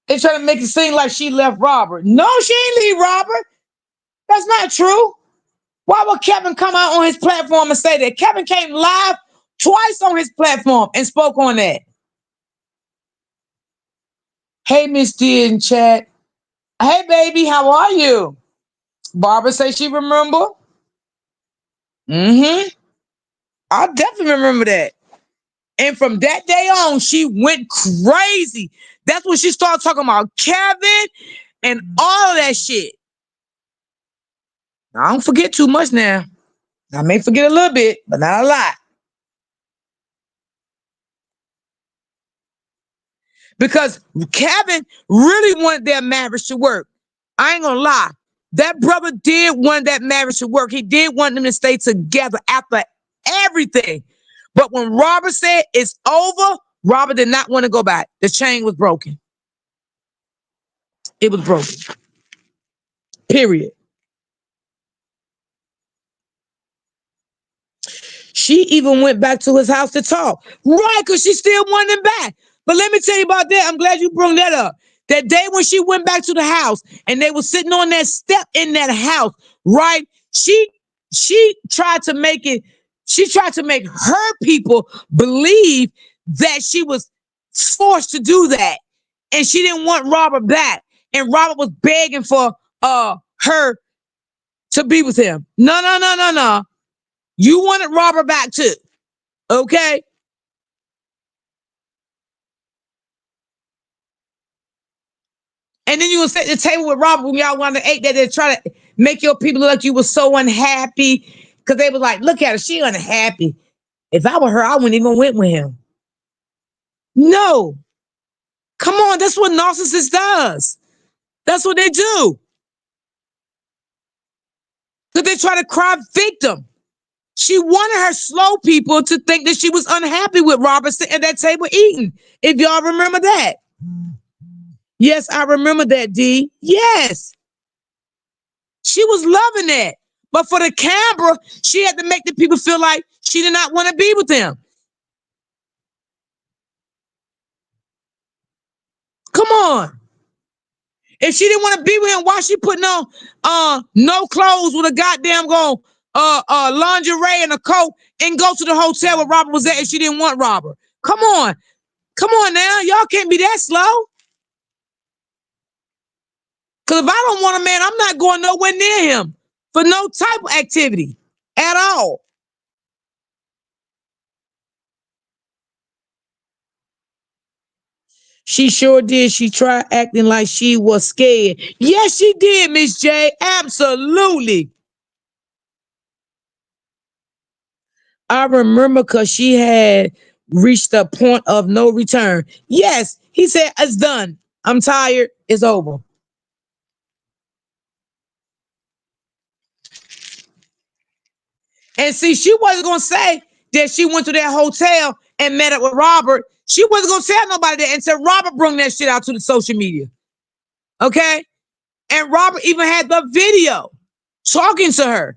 A: They try to make it seem like she left Robert. No, she ain't leave Robert. That's not true. Why would Kevin come out on his platform and say that? Kevin came live twice on his platform and spoke on that. Hey, Miss D in chat. Hey, baby, how are you? Barbara say she remember. Mm-hmm. I definitely remember that. And from that day on, she went crazy. That's when she started talking about Kevin and all of that shit. I don't forget too much now. I may forget a little bit, but not a lot. Because Kevin really wanted their marriage to work. I ain't gonna lie. That brother did want that marriage to work. He did want them to stay together after everything. But when Robert said it's over, Robert did not want to go back. The chain was broken. It was broken. Period. She even went back to his house to talk. Right, because she still wanted him back. But let me tell you about that. I'm glad you brought that up. That day when she went back to the house and they were sitting on that step in that house, right? She tried to make it, she tried to make her people believe that she was forced to do that. And she didn't want Robert back. And Robert was begging for her to be with him. No, no, no, no, no. You wanted Robert back too. Okay. And then you will sit at the table with Robert when y'all wanted to eat that. They try to make your people look like you were so unhappy. Because they was like, look at her, she unhappy. If I were her, I wouldn't even went with him. No. Come on, that's what narcissist does. That's what they do. Because they try to cry victim. She wanted her slow people to think that she was unhappy with Robert sitting at that table eating. If y'all remember that. Yes, I remember that, D. Yes. She was loving that. But for the camera, she had to make the people feel like she did not want to be with them. Come on. If she didn't want to be with him, why she putting on no clothes with a goddamn lingerie and a coat and go to the hotel where Robert was at if she didn't want Robert? Come on. Come on now. Y'all can't be that slow. Because if I don't want a man, I'm not going nowhere near him for no type of activity at all. She sure did. She tried acting like she was scared. Yes, she did, Miss J. Absolutely. I remember because she had reached a point of no return. Yes, he said, it's done. I'm tired. It's over. And see, she wasn't going to say that she went to that hotel and met up with Robert. She wasn't going to tell nobody that until Robert brought that shit out to the social media. Okay? And Robert even had the video talking to her.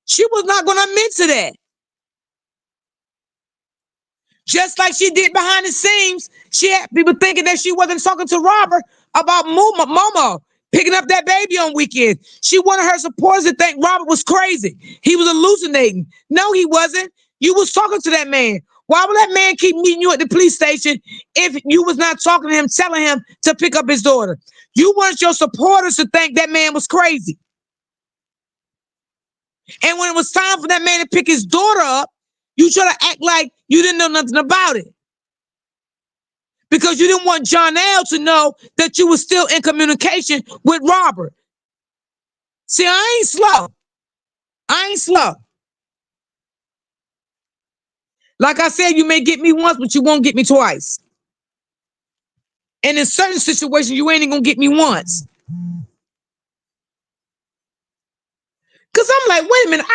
A: She was not going to admit to that. Just like she did behind the scenes, she had people thinking that she wasn't talking to Robert about Momo picking up that baby on weekends. She wanted her supporters to think Robert was crazy. He was hallucinating. No, he wasn't. You was talking to that man. Why would that man keep meeting you at the police station if you was not talking to him, telling him to pick up his daughter? You wanted your supporters to think that man was crazy. And when it was time for that man to pick his daughter up, you try to act like you didn't know nothing about it. Because you didn't want John L to know that you were still in communication with Robert. See, I ain't slow. I ain't slow. Like I said, you may get me once, but you won't get me twice. And in certain situations, you ain't even gonna get me once. Cause I'm like, wait a minute.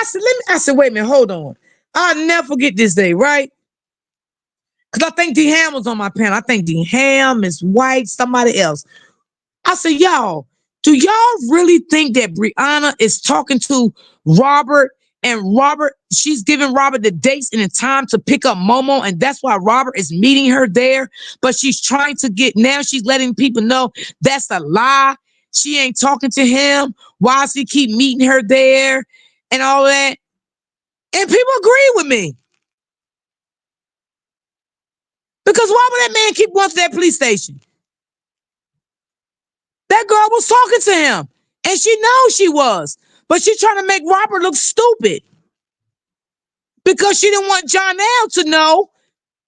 A: I said, wait a minute, hold on. I'll never forget this day, right? Because I think D Ham was on my panel. I think D Ham is white, somebody else. I said, y'all, do y'all really think that Brianna is talking to Robert and Robert, she's giving Robert the dates and the time to pick up Momo, and that's why Robert is meeting her there. But she's trying to get, now she's letting people know that's a lie. She ain't talking to him. Why does he keep meeting her there and all that? And people agree with me. Because why would that man keep going to that police station? That girl was talking to him. And she knows she was. But she's trying to make Robert look stupid. Because she didn't want John L to know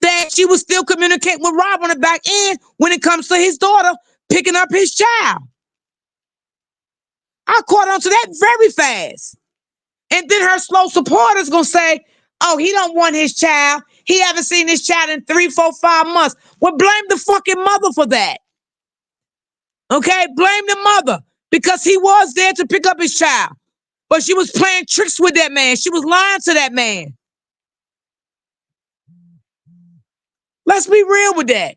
A: that she was still communicating with Rob on the back end when it comes to his daughter picking up his child. I caught on to that very fast. And then her slow supporters gonna say, oh, he don't want his child. He haven't seen his child in 3, 4, 5 months. Well, blame the fucking mother for that. Okay, blame the mother because he was there to pick up his child. But she was playing tricks with that man. She was lying to that man. Let's be real with that.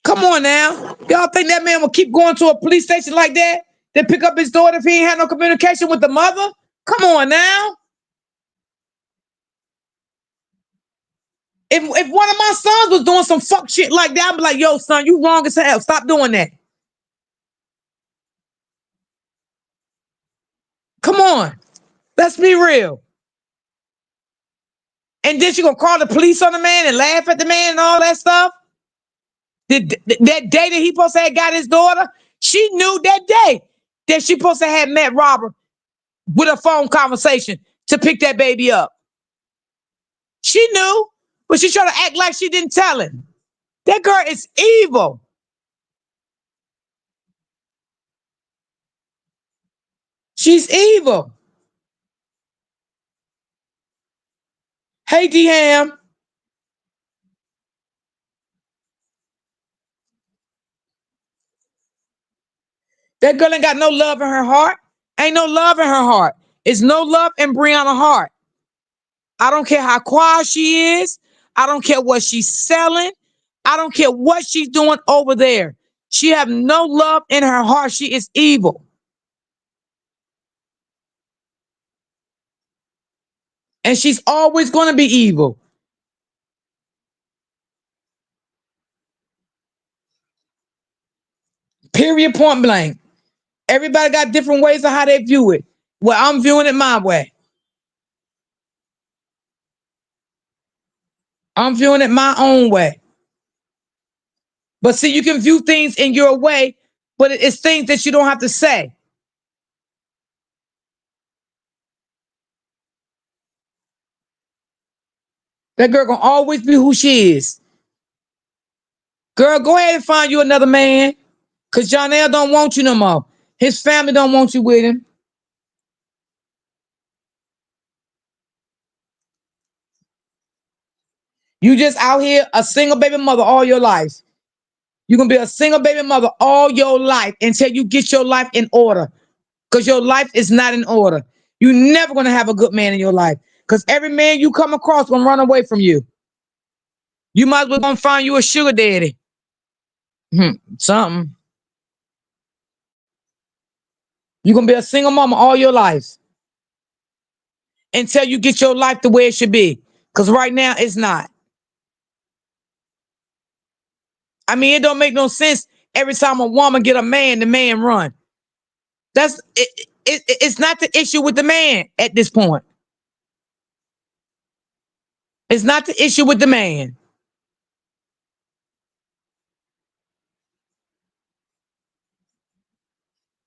A: Come on now. Y'all think that man will keep going to a police station like that to pick up his daughter if he ain't had no communication with the mother? Come on now. If one of my sons was doing some fuck shit like that, I'd be like, yo, son, you wrong as hell. Stop doing that. Come on. Let's be real. And then she gonna call the police on the man and laugh at the man and all that stuff. That day that he supposed to have got his daughter, she knew that day that she supposed to have met Robert with a phone conversation to pick that baby up. She knew, but she trying to act like she didn't tell him. That girl is evil. She's evil. Hey, D Ham. That girl ain't got no love in her heart. Ain't no love in her heart. It's no love in Brianna's heart. I don't care how quiet she is. I don't care what she's selling. I don't care what she's doing over there. She have no love in her heart. She is evil. And she's always going to be evil. Period, point blank. Everybody got different ways of how they view it. Well, I'm viewing it my way. I'm viewing it my own way. But see, you can view things in your way, but it's things that you don't have to say. That girl gonna always be who she is. Girl, go ahead and find you another man. Cause John L don't want you no more. His family don't want you with him. You just out here a single baby mother all your life. You're gonna be a single baby mother all your life until you get your life in order. Because your life is not in order. You're never gonna have a good man in your life. Because every man you come across gonna run away from you. You might as well gonna find you a sugar daddy. Something. You're gonna be a single mama all your life until you get your life the way it should be. Because right now it's not. I mean, it don't make no sense every time a woman get a man, the man run. That's it's not the issue with the man at this point. It's not the issue with the man.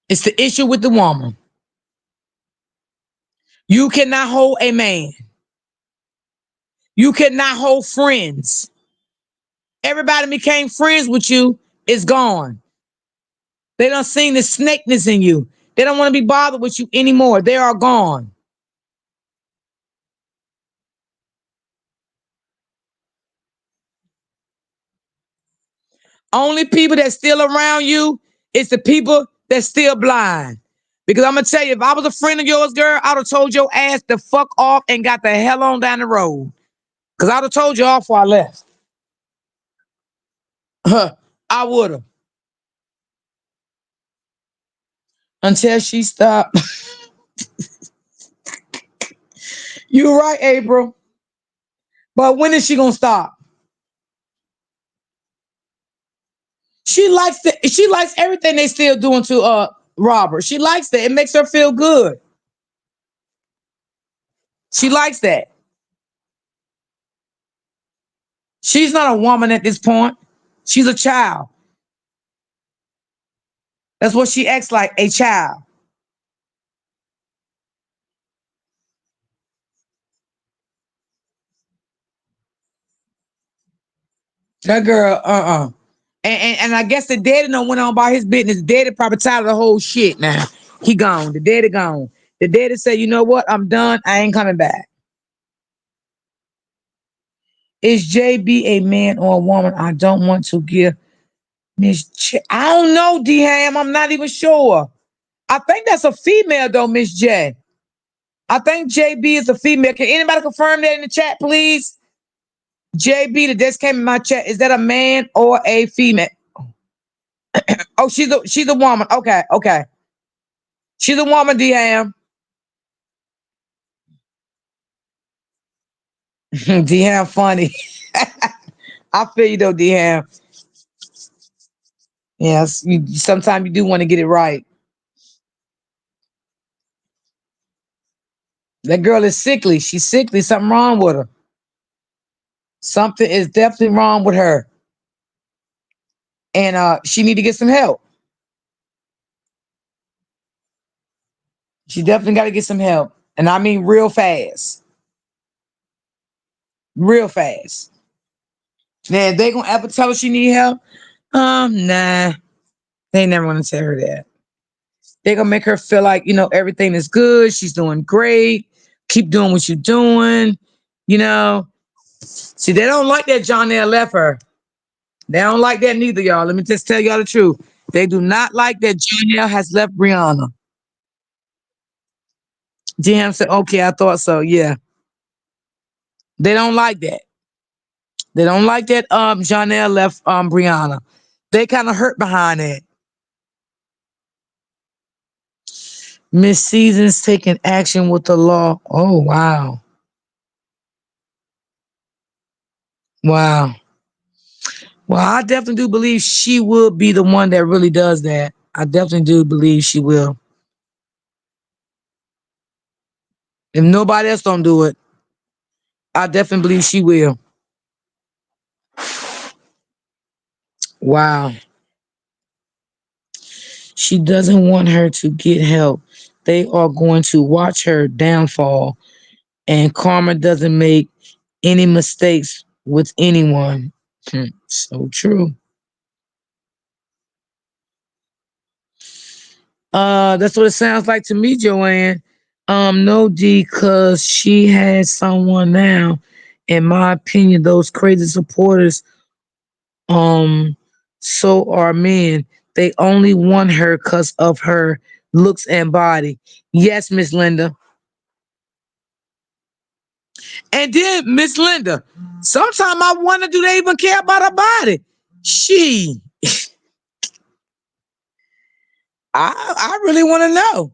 A: It's the issue with the woman. You cannot hold a man. You cannot hold friends. Everybody became friends with you is gone. They don't see the snakeness in you. They don't want to be bothered with you anymore. They are gone. Only people that's still around you is the people that's still blind. Because I'm gonna tell you, if I was a friend of yours, girl, I'd have told your ass to fuck off and got the hell on down the road. Cause I'd have told you off before I left. I would have. Until she stopped. You're right, April. But when is she gonna stop? She likes everything they still doing to Robert. She likes that. It makes her feel good. She likes that. She's not a woman at this point. She's a child. That's what she acts like, a child. That girl, And I guess the daddy done went on by his business. The daddy probably tired of the whole shit now. He gone. The daddy gone. The daddy said, you know what? I'm done. I ain't coming back. Is JB a man or a woman? I don't want to give I don't know, D Ham. I'm not even sure. I think that's a female though, Miss J. I think JB is a female. Can anybody confirm that in the chat, please? JB that just came in my chat. Is that a man or a female? Oh, she's a woman. Okay, okay. She's a woman, D Ham. D Ham funny. I feel you though, D Ham. Yes, you sometimes you do want to get it right. That girl is sickly. She's sickly. Something wrong with her. Something is definitely wrong with her. And she need to get some help. She definitely got to get some help. And I mean real fast. Real fast. Now, if they gonna ever tell her she need help, nah. They ain't never gonna tell her that. They gonna make her feel like, everything is good, she's doing great, keep doing what you're doing, you know. See, they don't like that John L left her. They don't like that neither, y'all. Let me just tell y'all the truth. They do not like that John L has left Brianna. DM said, okay, I thought so. Yeah. They don't like that. They don't like that Janelle left Brianna. They kind of hurt behind it. Miss Seasons taking action with the law. Oh wow. Wow. Well, I definitely do believe she will be the one that really does that. I definitely do believe she will. If nobody else don't do it, I definitely believe she will. Wow. She doesn't want her to get help. They are going to watch her downfall, and karma doesn't make any mistakes with anyone. So true. That's what it sounds like to me, Joanne. No, D, cause she has someone now. In my opinion, those crazy supporters, um, so are men. They only want her cause of her looks and body. Yes, Miss Linda. And then Miss Linda, sometimes I wonder, do they even care about her body? She, I really want to know.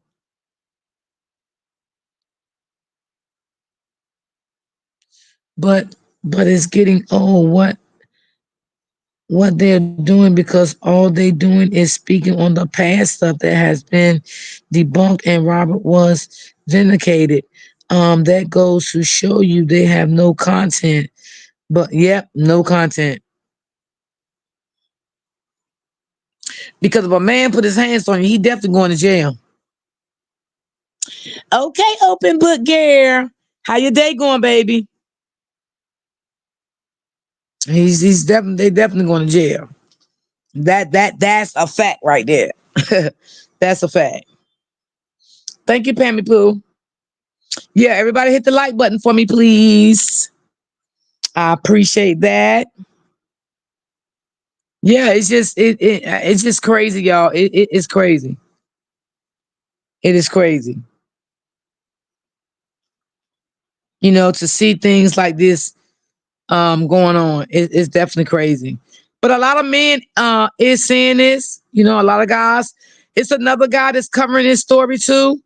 A: But it's getting old. What they're doing, because all they doing is speaking on the past stuff that has been debunked and Robert was vindicated. That goes to show you they have no content. But yep, no content. Because if a man put his hands on you, he definitely going to jail. Okay, open book girl. How your day going, baby? He's definitely they definitely going to jail. That's a fact right there. That's a fact. Thank you, Pammy Pooh. Yeah, everybody hit the like button for me, please. I appreciate that. Yeah, it's just it's just crazy, y'all. It's crazy. It is crazy, to see things like this going on. It's definitely crazy. But a lot of men is saying this. A lot of guys. It's another guy that's covering this story too.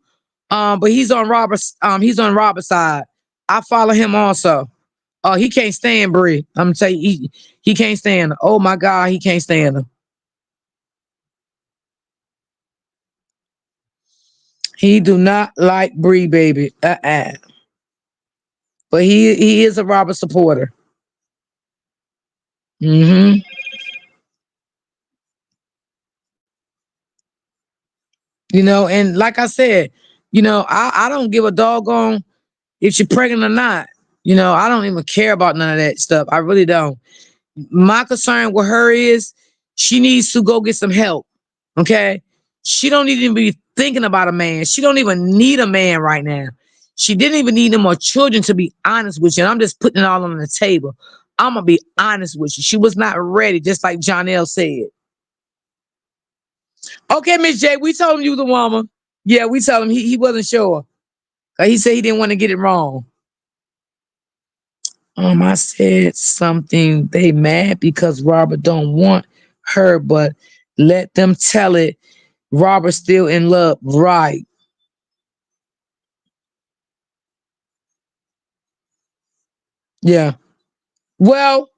A: But he's on Robert's side. I follow him also. Oh, he can't stand Bree. I'm gonna tell you, he can't stand her. Oh my God, he can't stand her. He do not like Bree, baby. But he is a Robert supporter. hmm and like I said, I don't give a doggone if she's pregnant or not. I don't even care about none of that stuff. I really don't. My concern with her is she needs to go get some help. Okay. She don't even be thinking about a man. She don't even need a man right now. She didn't even need no more children, to be honest with you. And I'm just putting it all on the table. I'm gonna be honest with you. She was not ready, just like John L said. Okay, Miss J, we told him you the woman. Yeah, we told him he wasn't sure. He said he didn't want to get it wrong. I said something. They mad because Robert don't want her, but let them tell it. Robert's still in love, right? Yeah. Well,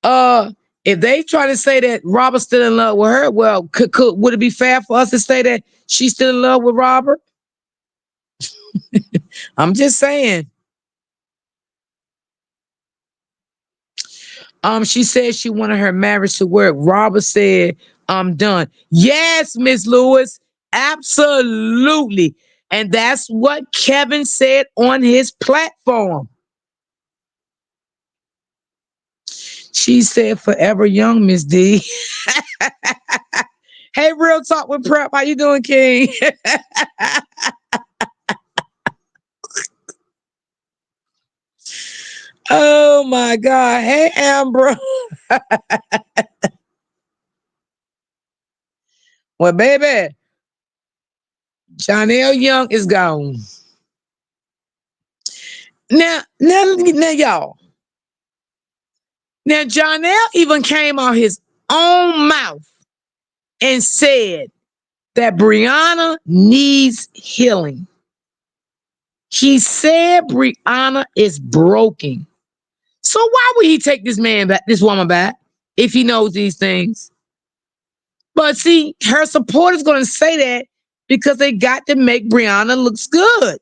A: uh, if they try to say that Robert's still in love with her, well, would it be fair for us to say that she's still in love with Robert? I'm just saying. She said she wanted her marriage to work. Robert said, "I'm done." Yes, Miss Lewis, absolutely, and that's what Kevin said on his platform. She said, "Forever young, Miss D." Hey, real talk with prep. How you doing, King? Oh my God. Hey, Amber. Well, baby, Chanel Young is gone. Now, y'all. Now, Jonell even came out his own mouth and said that Brianna needs healing. He said Brianna is broken. So why would he take this woman back, if he knows these things? But see, her supporters going to say that because they got to make Brianna looks good.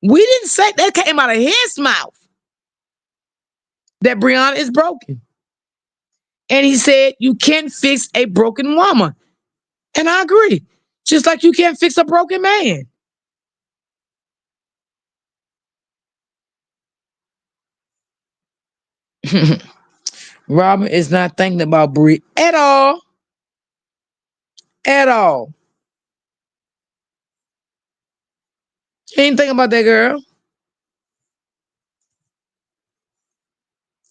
A: We didn't say that, came out of his mouth, that Brianna is broken. And he said you can't fix a broken woman. And I agree. Just like you can't fix a broken man. Robin is not thinking about Brie at all. At all. He ain't thinking about that girl.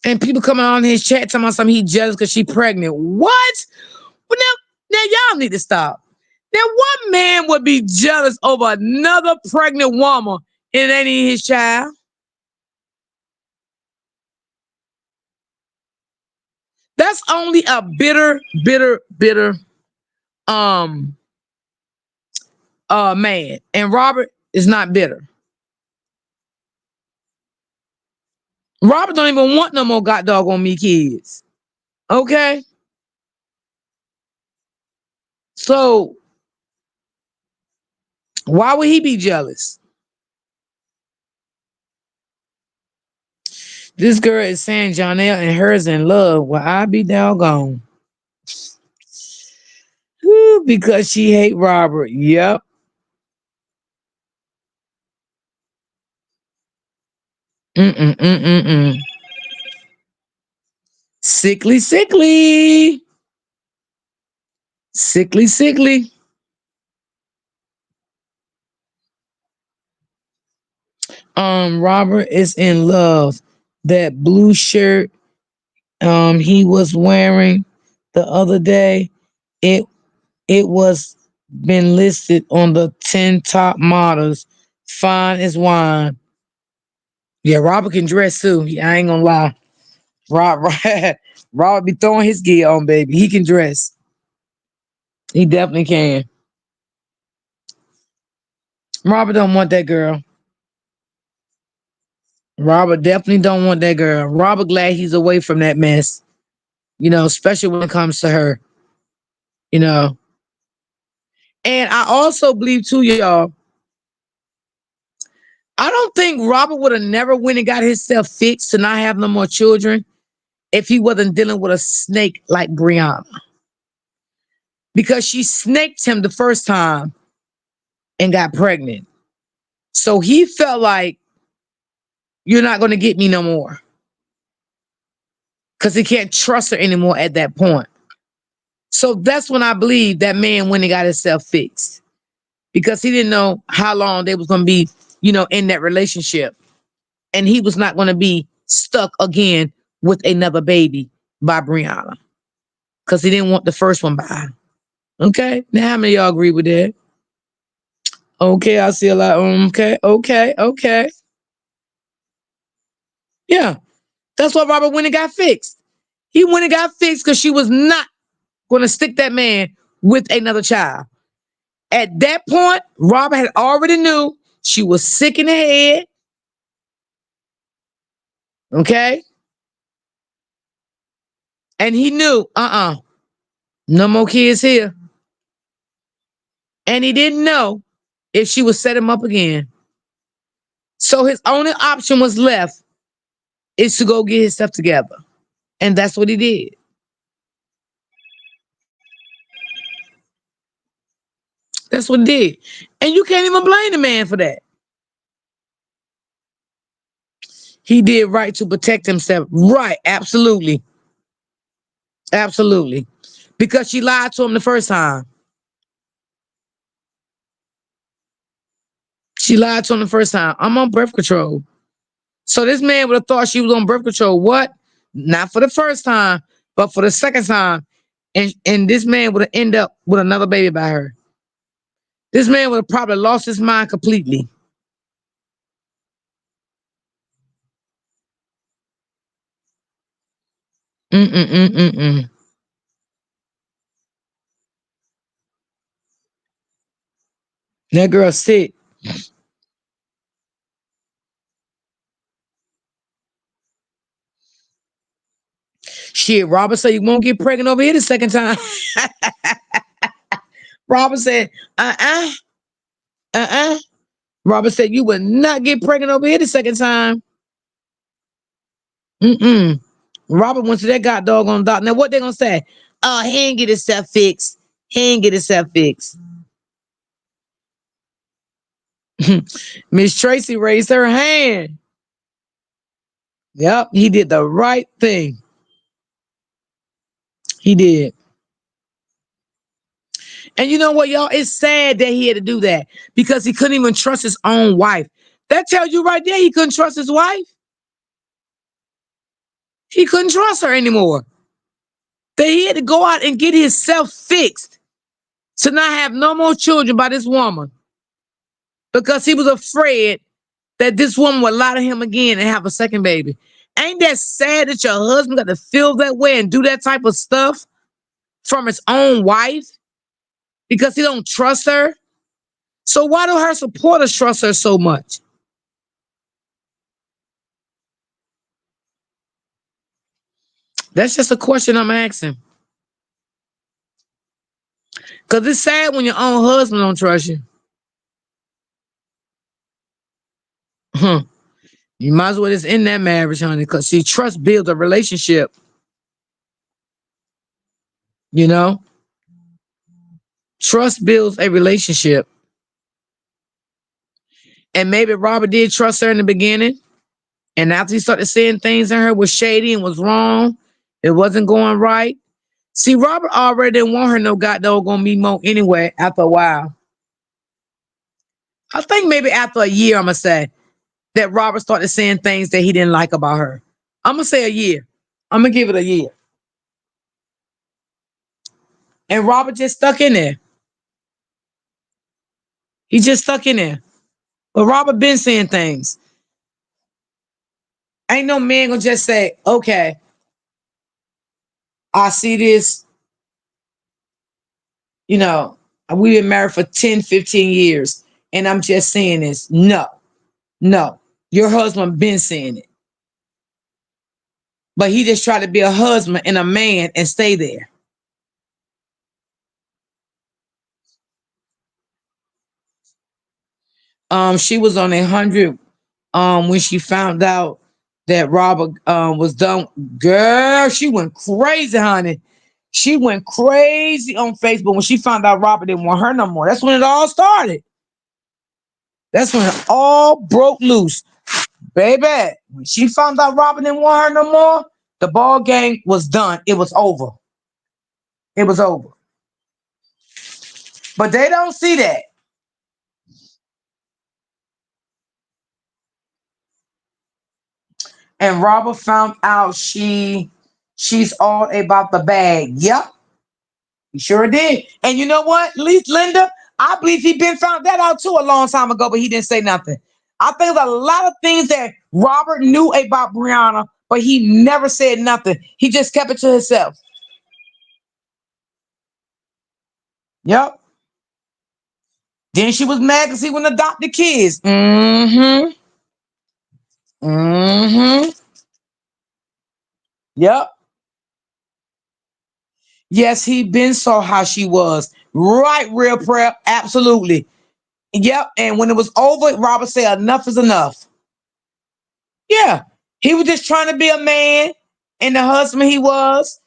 A: And people coming on his chat talking about something he jealous because she pregnant. What? Well, now y'all need to stop. Now, what man would be jealous over another pregnant woman and it ain't even his child? That's only a bitter um man. And Robert is not bitter. Robert don't even want no more god dog on me kids. Okay? So why would he be jealous? This girl is saying Jonelle and hers in love. Well, I be doggone. Whew, because she hate Robert. Yep. Mm-mm. Sickly, sickly. Sickly, sickly. Robert is in love. That blue shirt he was wearing the other day, it it was been listed on the 10 top models. Fine as wine. Yeah, Robert can dress too. Yeah, I ain't gonna lie. Robert be throwing his gear on, baby. He can dress. He definitely can. Robert don't want that girl. Robert definitely don't want that girl. Robert glad he's away from that mess. Especially when it comes to her. You know. And I also believe too, y'all. I don't think Robert would have never went and got himself fixed to not have no more children if he wasn't dealing with a snake like Brianna. Because she snaked him the first time and got pregnant. So he felt like, you're not going to get me no more. Because he can't trust her anymore at that point. So that's when I believe that man went and got himself fixed. Because he didn't know how long they was going to be, in that relationship. And he was not going to be stuck again with another baby by Brianna. Because he didn't want the first one by. Okay? Now, how many of y'all agree with that? Okay, I see a lot. Okay, okay, okay. Yeah, that's why Robert went and got fixed. He went and got fixed because she was not going to stick that man with another child. At that point, Robert had already knew she was sick in the head. Okay, and he knew, no more kids here. And he didn't know if she would set him up again. So his only option was left is to go get his stuff together. And that's what he did. That's what he did. And you can't even blame the man for that. He did right to protect himself. Right, absolutely. Absolutely. Because she lied to him the first time. She lied to him the first time. I'm on birth control. So this man would have thought she was on birth control. What? Not for the first time, but for the second time. And this man would have ended up with another baby by her. This man would have probably lost his mind completely. Mm-mm-mm-mm-mm. That girl sick. Shit, Robert said you won't get pregnant over here the second time. Robert said, uh-uh, uh-uh. Robert said you would not get pregnant over here the second time. Mm-mm. Robert went to that god doggone doctor. Now what they gonna say? Oh, he ain't get himself fixed. He ain't get himself fixed. Miss Tracy raised her hand. Yep, he did the right thing. He did. And you know what, y'all? It's sad that he had to do that because he couldn't even trust his own wife. That tells you right there he couldn't trust his wife. He couldn't trust her anymore. That he had to go out and get himself fixed to not have no more children by this woman because he was afraid that this woman would lie to him again and have a second baby. Ain't that sad that your husband got to feel that way and do that type of stuff from his own wife because he don't trust her? So why do her supporters trust her so much? That's just a question I'm asking. Because it's sad when your own husband don't trust you. Huh. You might as well just end that marriage, honey, because see, trust builds a relationship, you know? Trust builds a relationship. And maybe Robert did trust her in the beginning. And after he started seeing things in her was shady and was wrong, it wasn't going right. See, Robert already didn't want her no goddamn gonna meet Mo anyway after a while. I think maybe after a year, I'm gonna say that Robert started saying things that he didn't like about her. I'm gonna say a year. I'm gonna give it a year. And Robert just stuck in there. He just stuck in there. But Robert been saying things. Ain't no man gonna just say, okay, I see this, you know, we've been married for 10, 15 years, and I'm just saying this. No, no. Your husband been saying it. But he just tried to be a husband and a man and stay there. She was on 100 when she found out that Robert was done. Girl, she went crazy, honey. She went crazy on Facebook when she found out Robert didn't want her no more. That's when it all started. That's when it all broke loose. Baby, when she found out Robert didn't want her no more, the ball game was done. It was over. It was over. But they don't see that. And Robert found out she's all about the bag. Yep, he sure did. And you know what, Linda? I believe he been found that out too a long time ago, but he didn't say nothing. I think there's a lot of things that Robert knew about Brianna, but he never said nothing. He just kept it to himself. Yep. Then she was mad because he wouldn't adopt the kids. Mm-hmm. Mm-hmm. Yep. Yes, he been saw how she was. Right, real prep. Absolutely. Yep. And when it was over, Robert said, enough is enough. Yeah. He was just trying to be a man and the husband he was,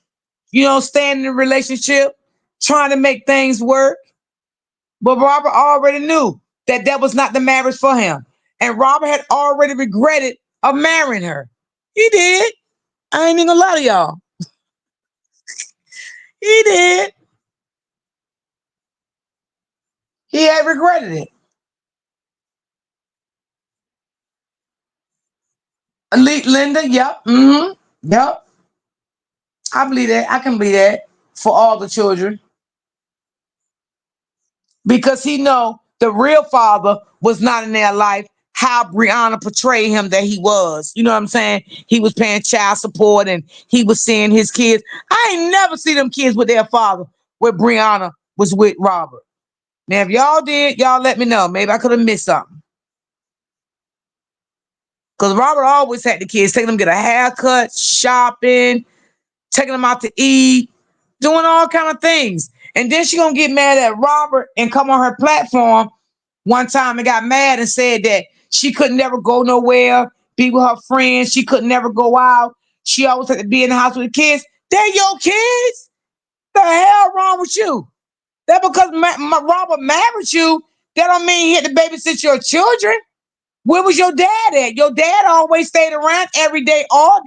A: staying in a relationship, trying to make things work. But Robert already knew that that was not the marriage for him. And Robert had already regretted of marrying her. He did. I ain't even gonna lie to y'all. He did. He had regretted it. Linda, yep. Mm-hmm. Yep. I believe that. I can believe that for all the children. Because he know the real father was not in their life. How Brianna portrayed him that he was. You know what I'm saying? He was paying child support and he was seeing his kids. I ain't never see them kids with their father where Brianna was with Robert. Now, if y'all did, y'all let me know. Maybe I could have missed something. Because Robert always had the kids, taking them to get a haircut, shopping, taking them out to eat, doing all kind of things. And then she gonna get mad at Robert and come on her platform one time and got mad and said that she could never go nowhere, be with her friends. She could never go out. She always had to be in the house with the kids. They're your kids. The hell wrong with you? That because Robert married you, that don't mean he had to babysit your children. Where was your dad at? Your dad always stayed around every day, all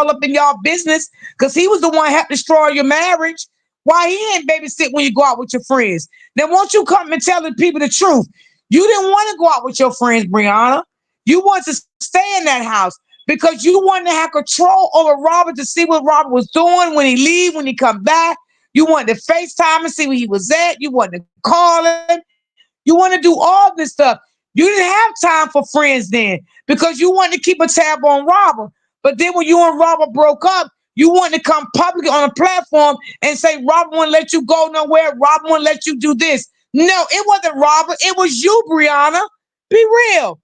A: up in y'all business, because he was the one who helped destroy your marriage. Why he ain't babysit when you go out with your friends? Then won't you come and tell the people the truth? You didn't want to go out with your friends, Brianna. You wanted to stay in that house because you wanted to have control over Robert to see what Robert was doing when he leave, when he come back. You wanted to FaceTime and see where he was at. You wanted to call him. You want to do all this stuff. You didn't have time for friends then because you wanted to keep a tab on Robert. But then when you and Robert broke up, you wanted to come publicly on a platform and say Robert wouldn't let you go nowhere. Robert wouldn't let you do this. No, it wasn't Robert. It was you, Brianna. Be real.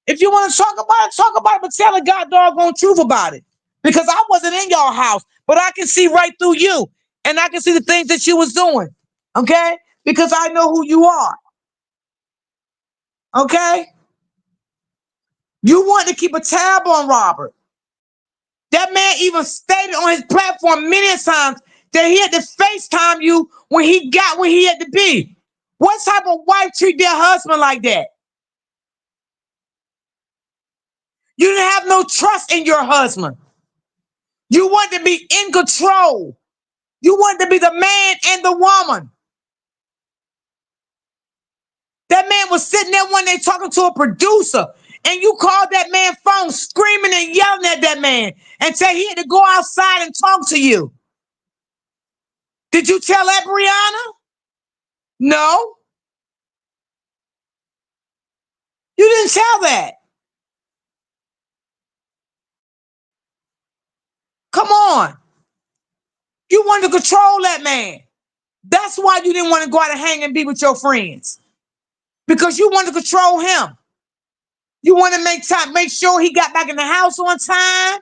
A: If you want to talk about it, but tell the god doggone truth about it. Because I wasn't in your house, but I can see right through you. And I can see the things that you was doing. Okay? Because I know who you are. Okay? You want to keep a tab on Robert. That man even stated on his platform many times that he had to FaceTime you when he got where he had to be. What type of wife treat their husband like that? You didn't have no trust in your husband. You wanted to be in control. You wanted to be the man and the woman. That man was sitting there one day talking to a producer, and you called that man phone screaming and yelling at that man and said he had to go outside and talk to you. Did you tell that, Brianna? No. You didn't tell that. Come on. You wanted to control that man. That's why you didn't want to go out and hang and be with your friends. Because you wanted to control him. You want to make sure he got back in the house on time.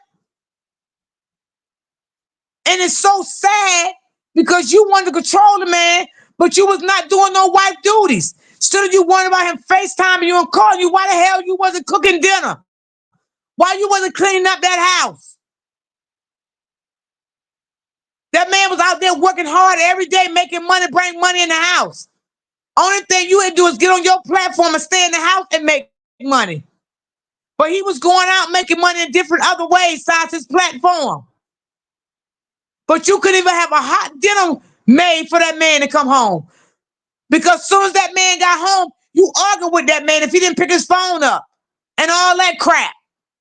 A: And it's so sad because you wanted to control the man, but you was not doing no wife duties. Instead of you worrying about him FaceTiming you and calling you, why the hell you wasn't cooking dinner? Why you wasn't cleaning up that house? That man was out there working hard every day, making money, bring money in the house. Only thing you had to do is get on your platform and stay in the house and make money. But he was going out making money in different other ways besides his platform. But you couldn't even have a hot dinner made for that man to come home. Because as soon as that man got home, you argued with that man if he didn't pick his phone up and all that crap.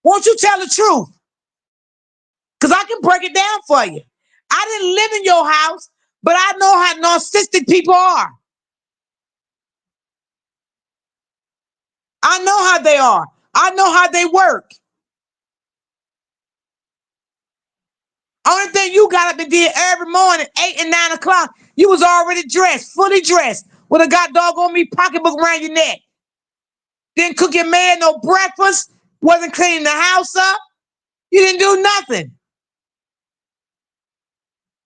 A: Won't you tell the truth? Because I can break it down for you. I didn't live in your house, but I know how narcissistic people are. I know how they are. I know how they work. Only thing you got up and did every morning, 8 and 9 o'clock, you was already dressed, fully dressed, with a god doggone me pocketbook around your neck. Didn't cook your man no breakfast, wasn't cleaning the house up. You didn't do nothing.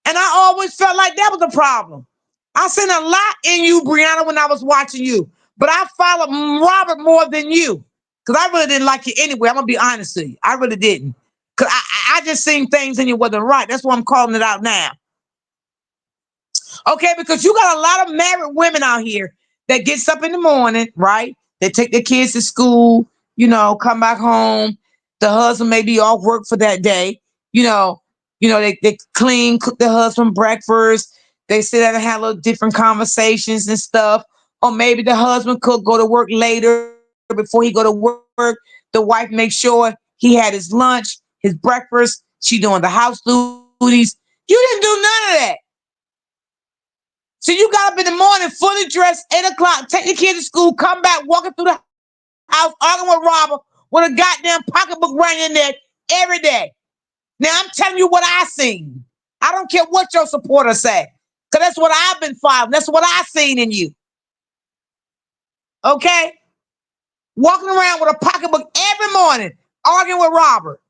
A: And I always felt like that was a problem. I seen a lot in you, Brianna, when I was watching you. But I followed Robert more than you. Because I really didn't like you anyway. I'm going to be honest with you. I really didn't. Because I just seen things in you wasn't right. That's why I'm calling it out now. Okay, because you got a lot of married women out here that gets up in the morning, right? They take their kids to school, come back home. The husband may be off work for that day. They clean, cook the husband breakfast. They sit down and have little different conversations and stuff. Or maybe the husband could go to work later before he go to work. The wife makes sure he had his lunch, his breakfast. She doing the house duties. You didn't do none of that. So you got up in the morning, fully dressed, 8 o'clock, take your kid to school, come back, walking through the house, arguing with Robert with a goddamn pocketbook around your neck every day. Now, I'm telling you what I seen. I don't care what your supporters say, because that's what I've been following. That's what I seen in you. Okay? Walking around with a pocketbook every morning, arguing with Robert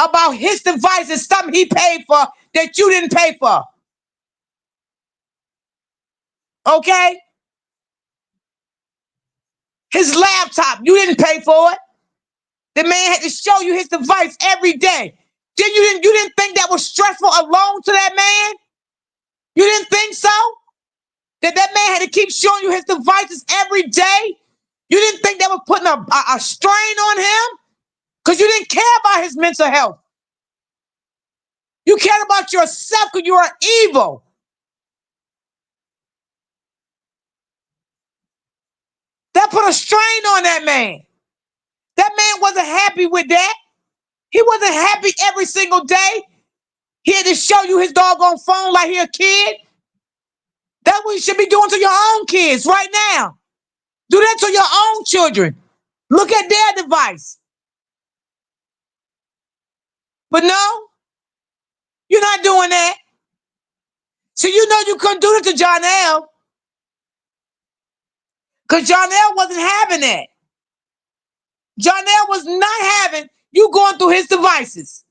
A: about his devices, something he paid for that you didn't pay for. Okay? His laptop, you didn't pay for it. The man had to show you his device every day. Then you didn't think that was stressful alone to that man? You didn't think so? That man had to keep showing you his devices every day? You didn't think that was putting a strain on him? Because you didn't care about his mental health. You cared about yourself because you are evil. That put a strain on that man. That man wasn't happy with that. He wasn't happy every single day. He had to show you his doggone phone like he a kid. That's what you should be doing to your own kids right now. Do that to your own children. Look at their device. But no, you're not doing that. So you know you couldn't do it to Jonelle. Because Jonelle wasn't having that. Jonelle was not having you going through his devices.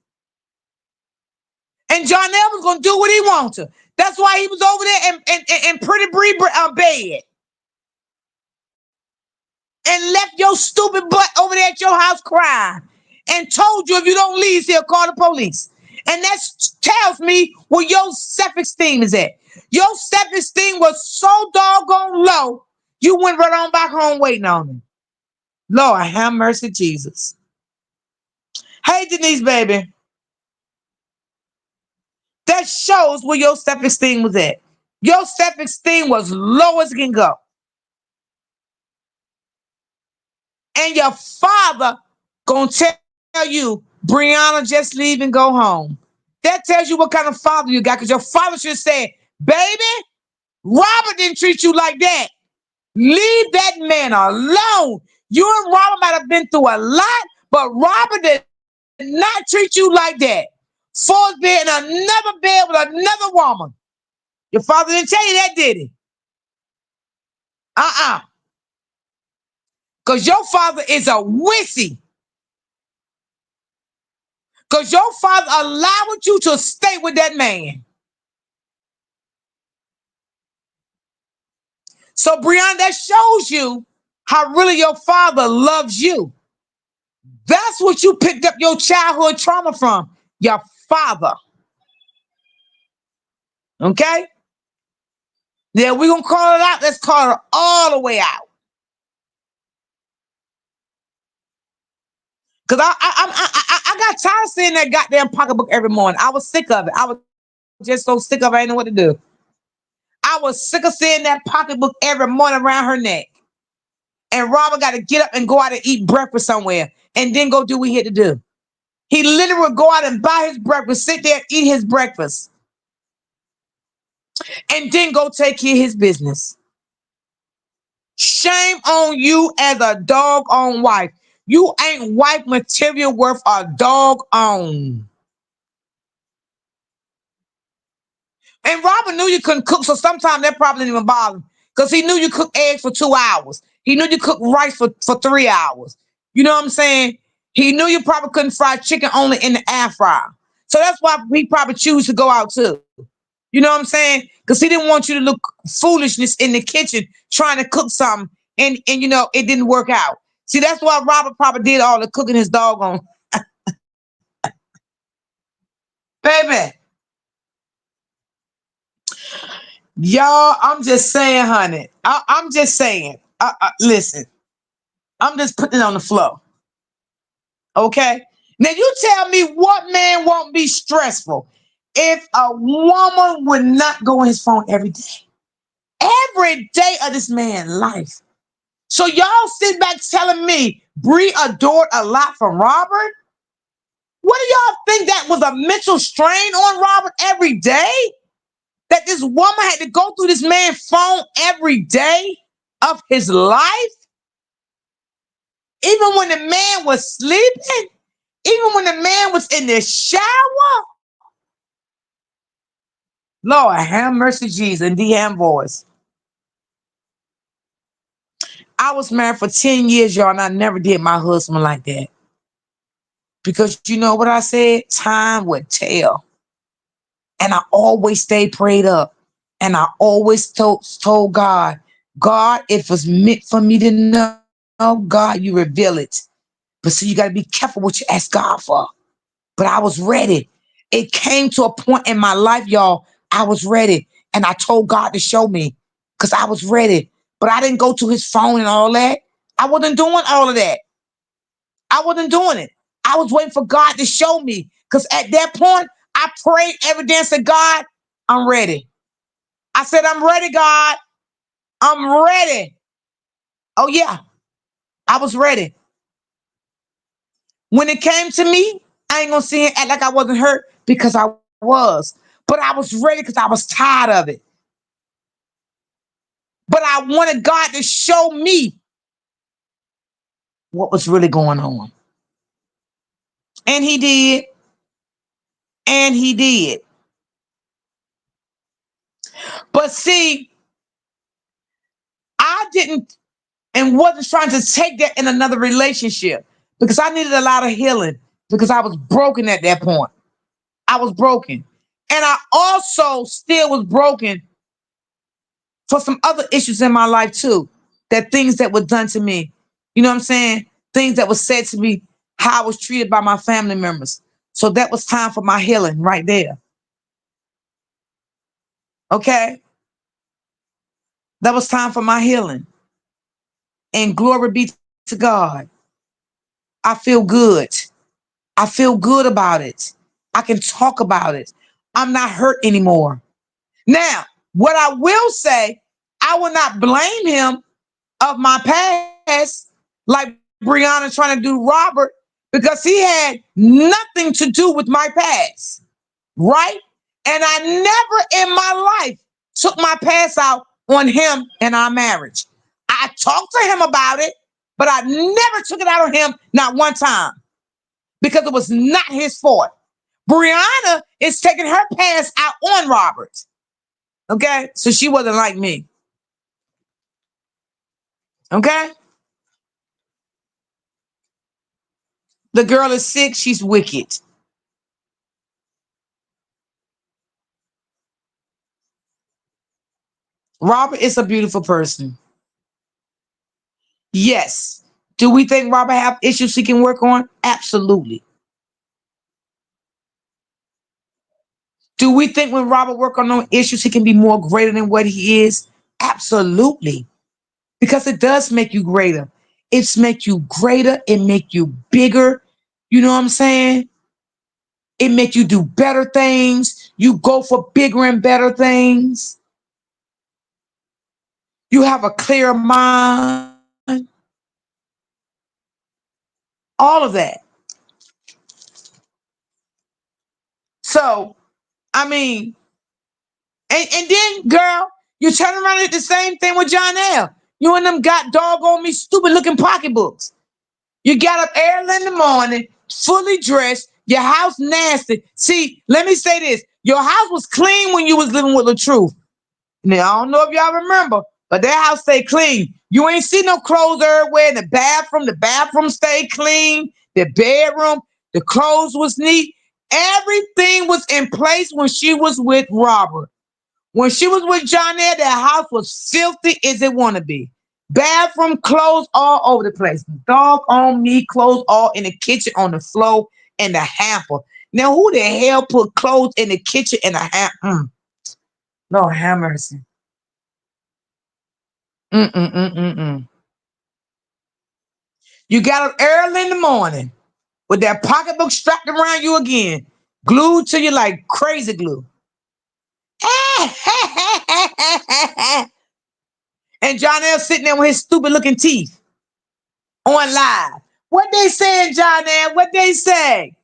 A: And Jonelle was going to do what he wanted to. That's why he was over there in Pretty Bree bed. And left your stupid butt over there at your house crying. And told you if you don't leave, he'll call the police. And that tells me where your self-esteem is at. Your self-esteem was so doggone low, you went right on back home waiting on him. Lord, have mercy, Jesus. Hey, Denise, baby. That shows where your self-esteem was at. Your self-esteem was low as it can go. And your father gonna tell you, Brianna, just leave and go home. That tells you what kind of father you got, because your father should say, baby, Robert didn't treat you like that. Leave that man alone. You and Robert might have been through a lot, but Robert did not treat you like that. Fourth bed in another bed with another woman. Your father didn't tell you that, did he? Uh-uh. Because your father is a wissy. Because your father allowed you to stay with that man. So, Brianna, that shows you how really your father loves you. That's what you picked up your childhood trauma from. Your father. Okay? Yeah, we're going to call it out. Let's call it all the way out. Because I got tired of seeing that goddamn pocketbook every morning. I was sick of it. I was just so sick of it. I didn't know what to do. I was sick of seeing that pocketbook every morning around her neck. And Robert got to get up and go out and eat breakfast somewhere and then go do what he had to do. He literally would go out and buy his breakfast, sit there, eat his breakfast, and then go take care of his business. Shame on you as a dog-owned wife. You ain't wife material worth a dog-owned. And Robert knew you couldn't cook, so sometimes that probably didn't even bother him. Because he knew you cook eggs for 2 hours. He knew you cook rice for 3 hours. You know what I'm saying? He knew you probably couldn't fry chicken only in the air fryer. So that's why he probably choose to go out too. You know what I'm saying? Because he didn't want you to look foolishness in the kitchen trying to cook something and you know it didn't work out. See, that's why Robert probably did all the cooking his doggone. Baby, y'all, I'm just saying, honey. I'm just saying. Listen, I'm just putting it on the floor. Okay? Now you tell me what man won't be stressful if a woman would not go on his phone every day. Every day of this man's life. So y'all sit back telling me Bree adored a lot from Robert? What do y'all think that was a mental strain on Robert every day? That this woman had to go through this man's phone every day of his life? Even when the man was sleeping? Even when the man was in the shower? Lord, have mercy, Jesus, and the voice. I was married for 10 years, y'all, and I never did my husband like that. Because you know what I said? Time would tell. And I always stayed prayed up. And I always told God, God, if it's meant for me to know, God, you reveal it. But see, you got to be careful what you ask God for. But I was ready. It came to a point in my life, y'all. I was ready. And I told God to show me because I was ready. But I didn't go to his phone and all that. I wasn't doing all of that. I wasn't doing it. I was waiting for God to show me. Because at that point, I prayed every day and said, God, I'm ready. I said, I'm ready, God. I'm ready. Oh, yeah, I was ready. When it came to me, I ain't going to sit and act like I wasn't hurt because I was. But I was ready because I was tired of it. But I wanted God to show me what was really going on. And he did. And he did. But see, I didn't and wasn't trying to take that in another relationship because I needed a lot of healing because I was broken at that point. I was broken. And I also still was broken for some other issues in my life too. That things that were done to me. You know what I'm saying? Things that were said to me, how I was treated by my family members. So that was time for my healing right there. Okay? That was time for my healing. And glory be to God. I feel good. I feel good about it. I can talk about it. I'm not hurt anymore. Now, what I will say, I will not blame him of my past, like Brianna trying to do Robert, because he had nothing to do with my past, right? And I never in my life took my past out on him and our marriage. I talked to him about it. But I never took it out on him, not one time, because it was not his fault. Brianna is taking her past out on Robert. Okay? So she wasn't like me. Okay? The girl is sick. She's wicked. Robert is a beautiful person. Yes. Do we think Robert have issues he can work on? Absolutely. Do we think when Robert work on those issues he can be more greater than what he is? Absolutely. Because it does make you greater. It's make you greater. It make you bigger. You know what I'm saying? It make you do better things. You go for bigger and better things. You have a clear mind. All of that. So, I mean, and then, girl, you turn around and did the same thing with John L. You and them got doggone me stupid looking pocketbooks. You got up early in the morning, fully dressed, your house nasty. See, let me say this. Your house was clean when you was living with the truth. Now, I don't know if y'all remember, but that house stay clean. You ain't see no clothes everywhere in the bathroom. The bathroom stayed clean. The bedroom, the clothes was neat. Everything was in place when she was with Robert. When she was with Johnette, that house was filthy as it want to be. Bathroom clothes all over the place. Dog on me, clothes all in the kitchen, on the floor, and the hamper. Now, who the hell put clothes in the kitchen and a hamper? Lord have mercy. Mm-mm-mm-mm-mm. You got up early in the morning with that pocketbook strapped around you again, glued to you like crazy glue. And John L sitting there with his stupid looking teeth on live. What they saying, John L? What they say?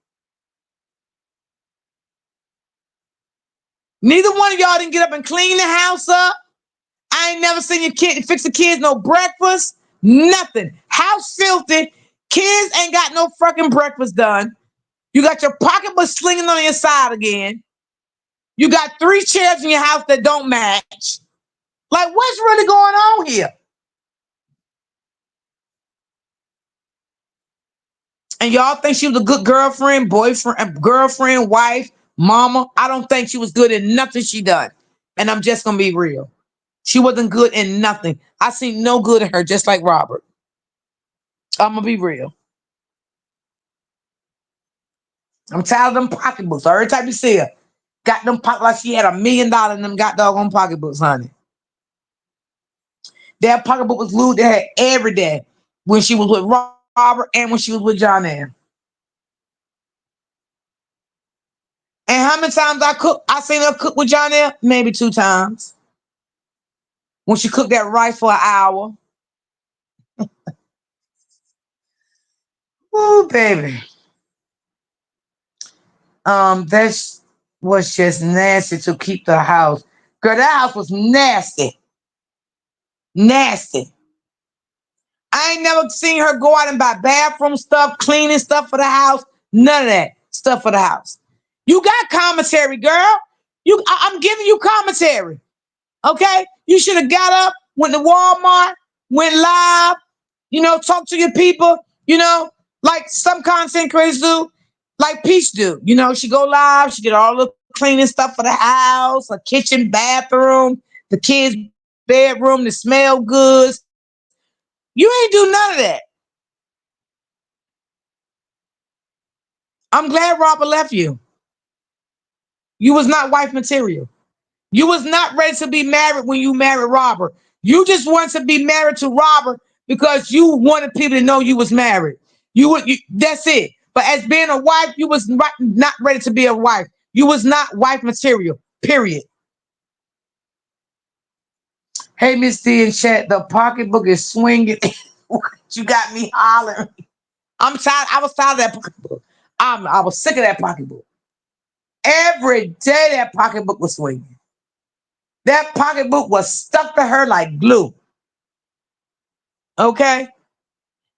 A: Neither one of y'all didn't get up and clean the house up. I ain't never seen your kid fix the kids no breakfast. Nothing. House filthy. Kids ain't got no fucking breakfast done. You got your pocketbook slinging on your side again. You got 3 chairs in your house that don't match. Like, what's really going on here? And y'all think she was a good girlfriend, boyfriend, girlfriend, wife, mama? I don't think she was good in nothing she done. And I'm just gonna be real. She wasn't good in nothing. I seen no good in her, just like Robert. I'm gonna be real. I'm tired of them pocketbooks. Every time you see her, got them pocket like she had $1 million in them got doggone pocketbooks, honey. That pocketbook was glued to her every day when she was with Robert and when she was with John Ann. And how many times I seen her cook with John Ann? Maybe 2 times. When she cooked that rice for an hour. Ooh, baby. That was just nasty to keep the house. Girl, that house was nasty. Nasty. I ain't never seen her go out and buy bathroom stuff, cleaning stuff for the house. None of that stuff for the house. You got commentary, girl. I'm giving you commentary. Okay? You should have got up, went to Walmart, went live, talk to your people, like some content creators do, like Peach do. She go live, she get all the cleaning stuff for the house, a kitchen, bathroom, the kids' bedroom, the smell goods. You ain't do none of that. I'm glad Robert left you. You was not wife material. You was not ready to be married when you married Robert. You just wanted to be married to Robert because you wanted people to know you was married. That's it. But as being a wife, you was not ready to be a wife. You was not wife material. Period. Hey, Miss D in chat, the pocketbook is swinging. You got me hollering. I'm tired. I was tired of that pocketbook. I was sick of that pocketbook. Every day that pocketbook was swinging. That pocketbook was stuck to her like glue. Okay?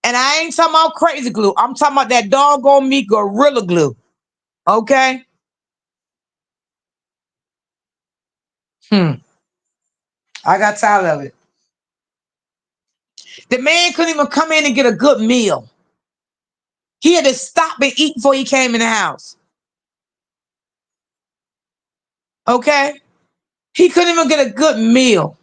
A: And I ain't talking about crazy glue. I'm talking about that doggone me gorilla glue. Okay? Hmm. I got tired of it. The man couldn't even come in and get a good meal. He had to stop and eat before he came in the house. Okay? He couldn't even get a good meal.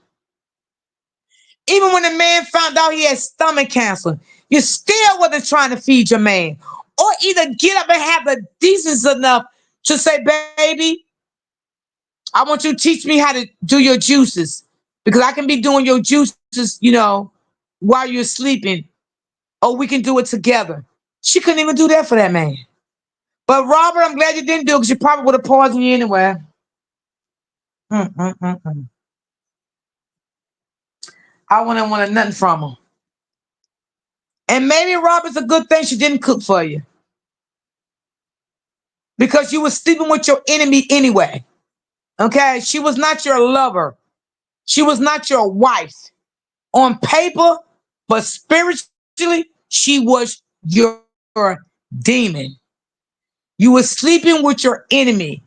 A: Even when the man found out he had stomach cancer, you still wasn't trying to feed your man. Or either get up and have the decency enough to say, baby, I want you to teach me how to do your juices. Because I can be doing your juices, while you're sleeping. Or we can do it together. She couldn't even do that for that man. But Robert, I'm glad you didn't do it because you probably would have poisoned you anyway. Mm-mm-mm-mm. I wouldn't wanted nothing from her. And maybe Robert's a good thing she didn't cook for you. Because you were sleeping with your enemy anyway. Okay? She was not your lover. She was not your wife. On paper, but spiritually, she was your demon. You were sleeping with your enemy.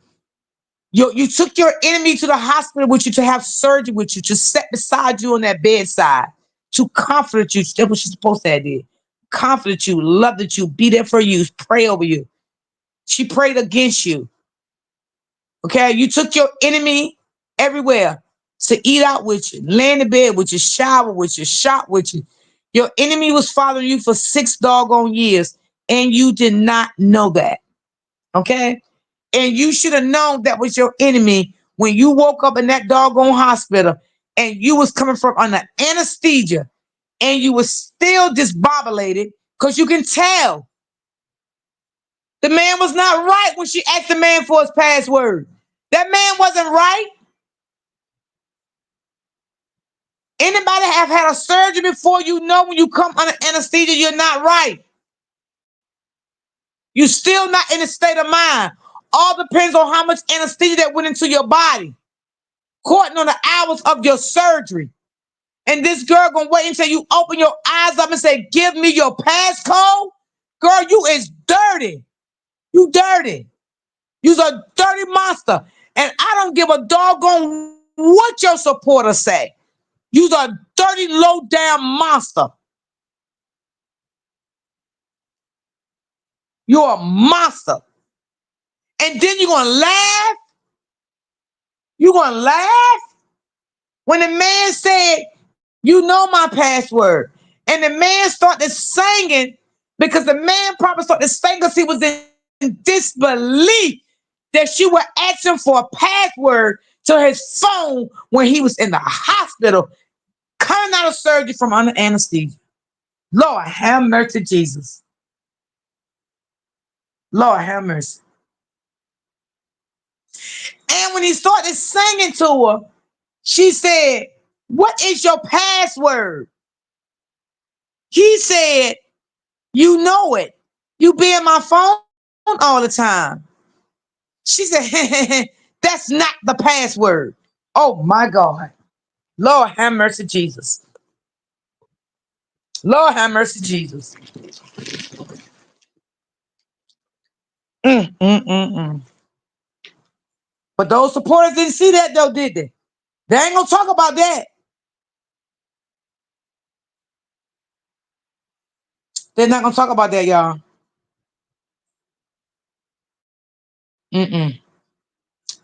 A: You took your enemy to the hospital with you to have surgery with you, to sit beside you on that bedside, to comfort you. That's what she's supposed to have did. Comfort you, loved you, be there for you, pray over you. She prayed against you. Okay, you took your enemy everywhere to eat out with you, lay in the bed with you, shower with you, shop with you. Your enemy was following you for 6 doggone years, and you did not know that. Okay, and you should have known that was your enemy when you woke up in that doggone hospital and you was coming from under anesthesia and you was still disbobulated because you can tell the man was not right when she asked the man for his password. That man wasn't right. Anybody have had a surgery before, you know when you come under anesthesia, you're not right. You're still not in a state of mind. All depends on how much anesthesia that went into your body, according on the hours of your surgery. And this girl gonna wait until you open your eyes up and say, give me your passcode? Girl, you is dirty. You dirty. You's a dirty monster. And I don't give a doggone what your supporters say. You's a dirty, low down monster. You're a monster. And then you're gonna laugh. You're gonna laugh when the man said, you know my password. And the man started singing because the man probably started singing because he was in disbelief that she would ask him for a password to his phone when he was in the hospital coming out of surgery from under anesthesia. Lord, have mercy, Jesus. Lord, have mercy. And when he started singing to her, she said, what is your password? He said, you know it. You be in my phone all the time. She said, that's not the password. Oh my God. Lord have mercy, Jesus. Lord have mercy, Jesus. Mm, mm, mm, mm. But those supporters didn't see that though, did they? They ain't gonna talk about that. They're not gonna talk about that, y'all. Mm-mm.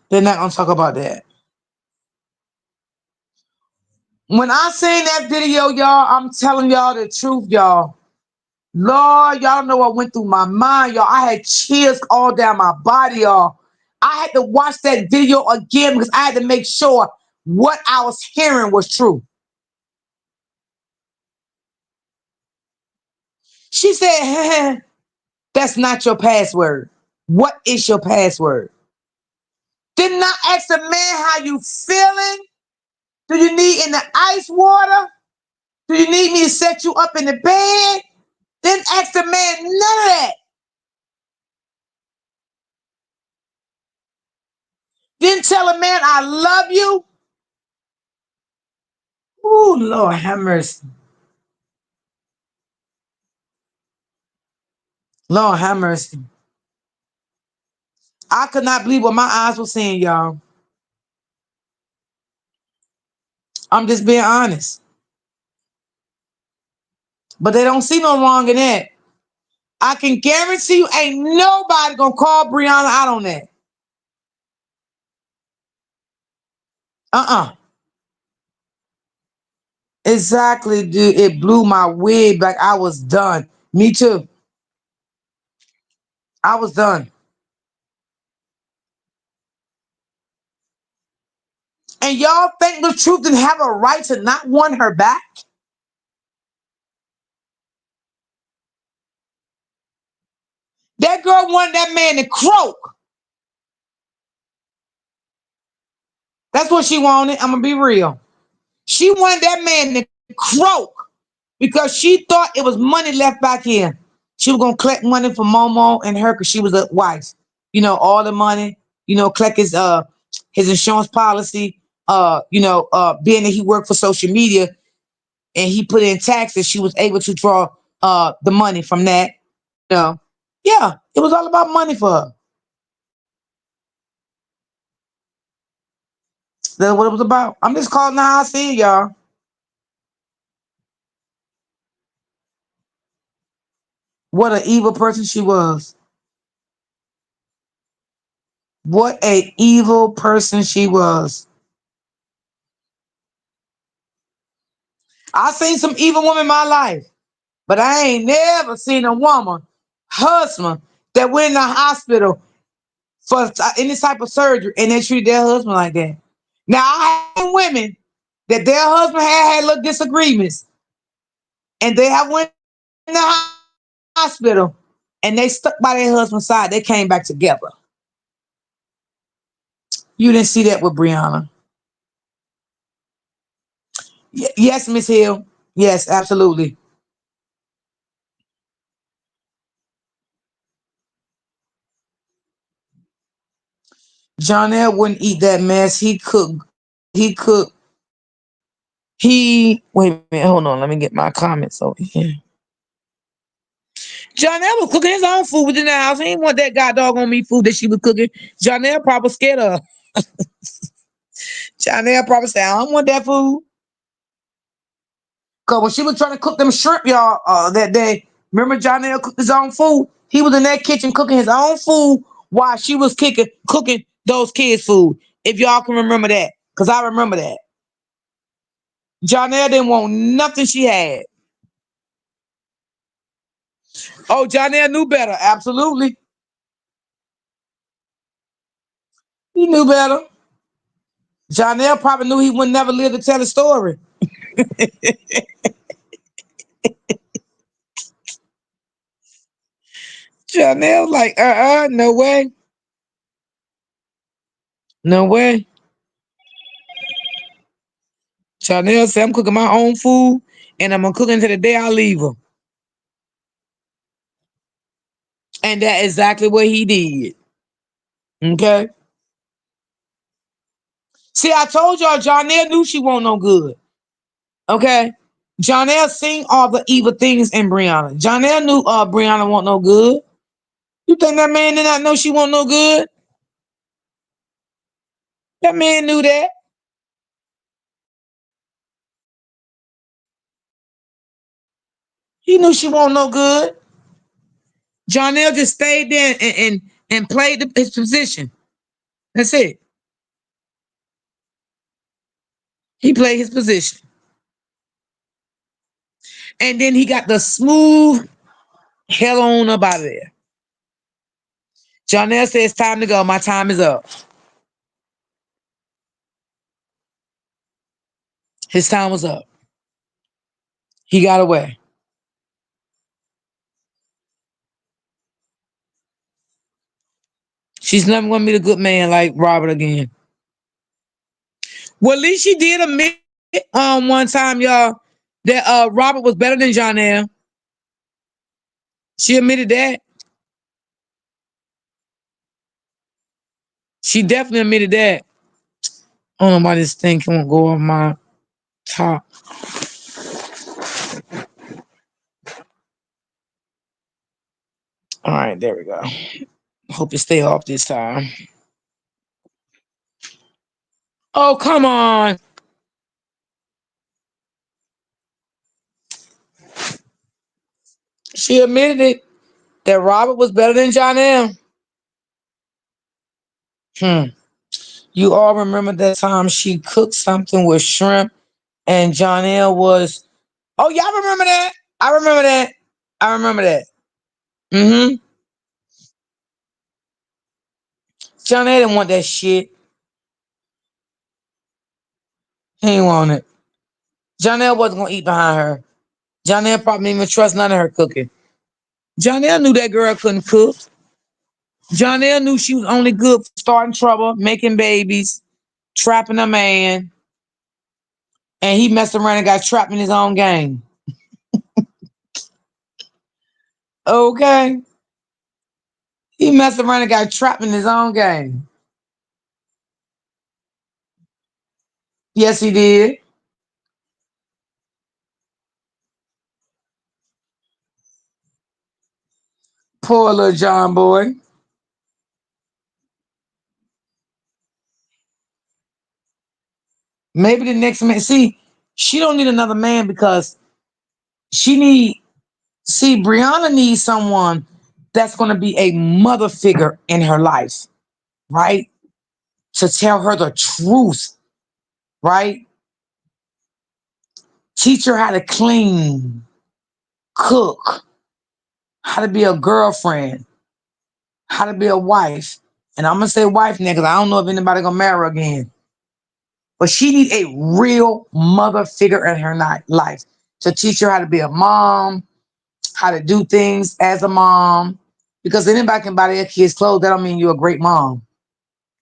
A: They're not gonna talk about that. When I seen that video, y'all, I'm telling y'all the truth, y'all. Lord, y'all know what went through my mind, y'all. I had chills all down my body, y'all. I had to watch that video again because I had to make sure what I was hearing was true. She said, that's not your password. What is your password? Did not ask the man how you feeling. Do you need in the ice water? Do you need me to set you up in the bed? Didn't ask the man none of that. Didn't tell a man I love you. Oh, Lord have mercy. Lord have mercy. I could not believe what my eyes were seeing, y'all. I'm just being honest. But they don't see no wrong in that. I can guarantee you ain't nobody gonna call Brianna out on that. Uh-uh. Exactly, dude. It blew my wig like I was done. Me too. I was done. And y'all think the truth didn't have a right to not want her back? That girl wanted that man to croak. That's what she wanted. I'm gonna be real. She wanted that man to croak because she thought it was money left back here. She was gonna collect money from Momo and her because she was a wife. You know, all the money. You know, collect his insurance policy. Being that he worked for social media and he put in taxes, she was able to draw the money from that. You know, yeah, it was all about money for her. That's what it was about. I'm just calling how I see it, y'all. What an evil person she was. What a evil person she was. I seen some evil women in my life, but I ain't never seen a woman, husband, that went in the hospital for any type of surgery and they treated their husband like that. Now I have women that their husband had little disagreements and they have went in the hospital and they stuck by their husband's side. They came back together. You didn't see that with Brianna. Yes, Miss Hill. Yes, absolutely. Jonell wouldn't eat that mess. He cooked. He cooked. He wait a minute. Hold on. Let me get my comments over here. Jonell was cooking his own food within the house. He didn't want that god dog on me food that she was cooking. Jonell probably scared of. Jonell probably said, "I don't want that food." Cause when she was trying to cook them shrimp, y'all, that day, remember Jonell cooked his own food. He was in that kitchen cooking his own food while she was cooking those kids' food. If y'all can remember that, cause I remember that. Jonell didn't want nothing she had. Oh, Jonell knew better. Absolutely. He knew better. Jonell probably knew he would never live to tell the story. Jonell like, no way. No way. Jonell said, I'm cooking my own food and I'm gonna cook until the day I leave her. And that's exactly what he did. Okay. See, I told y'all Jonell knew she won't no good. Okay. Jonell seen all the evil things in Brianna. Jonell knew Brianna won't no good. You think that man did not know she won't no good? That man knew that. He knew she won't no good. Jonell just stayed there and played his position. That's it. He played his position. And then he got the smooth hell on up out of there. Jonell said, it's time to go. My time is up. His time was up. He got away. She's never going to meet a good man like Robert again. Well, at least she did admit one time, y'all, that Robert was better than Jonell. She admitted that. She definitely admitted that. I don't know why this thing won't go on my top. All right, there we go. Hope it stay off this time. Oh, come on. She admitted it that Robert was better than John M. Hmm. You all remember that time she cooked something with shrimp and John L was, oh, y'all remember that? I remember that. I remember that. Mm-hmm. John L didn't want that shit. He didn't want it. John L wasn't gonna eat behind her. John L probably didn't even trust none of her cooking. John L knew that girl couldn't cook. John L knew she was only good for starting trouble, making babies, trapping a man, and he messed around and got trapped in his own game. Okay? He messed around and got trapped in his own game. Yes, he did. Poor little John boy. Maybe the next man. See, she don't need another man because she need. See, Brianna needs someone that's going to be a mother figure in her life, right? To tell her the truth, right? Teach her how to clean, cook, how to be a girlfriend, how to be a wife. And I'm gonna say wife now because I don't know if anybody gonna marry her again. But she need a real mother figure in her life to teach her how to be a mom, how to do things as a mom. Because anybody can buy their kids clothes. That don't mean you're a great mom.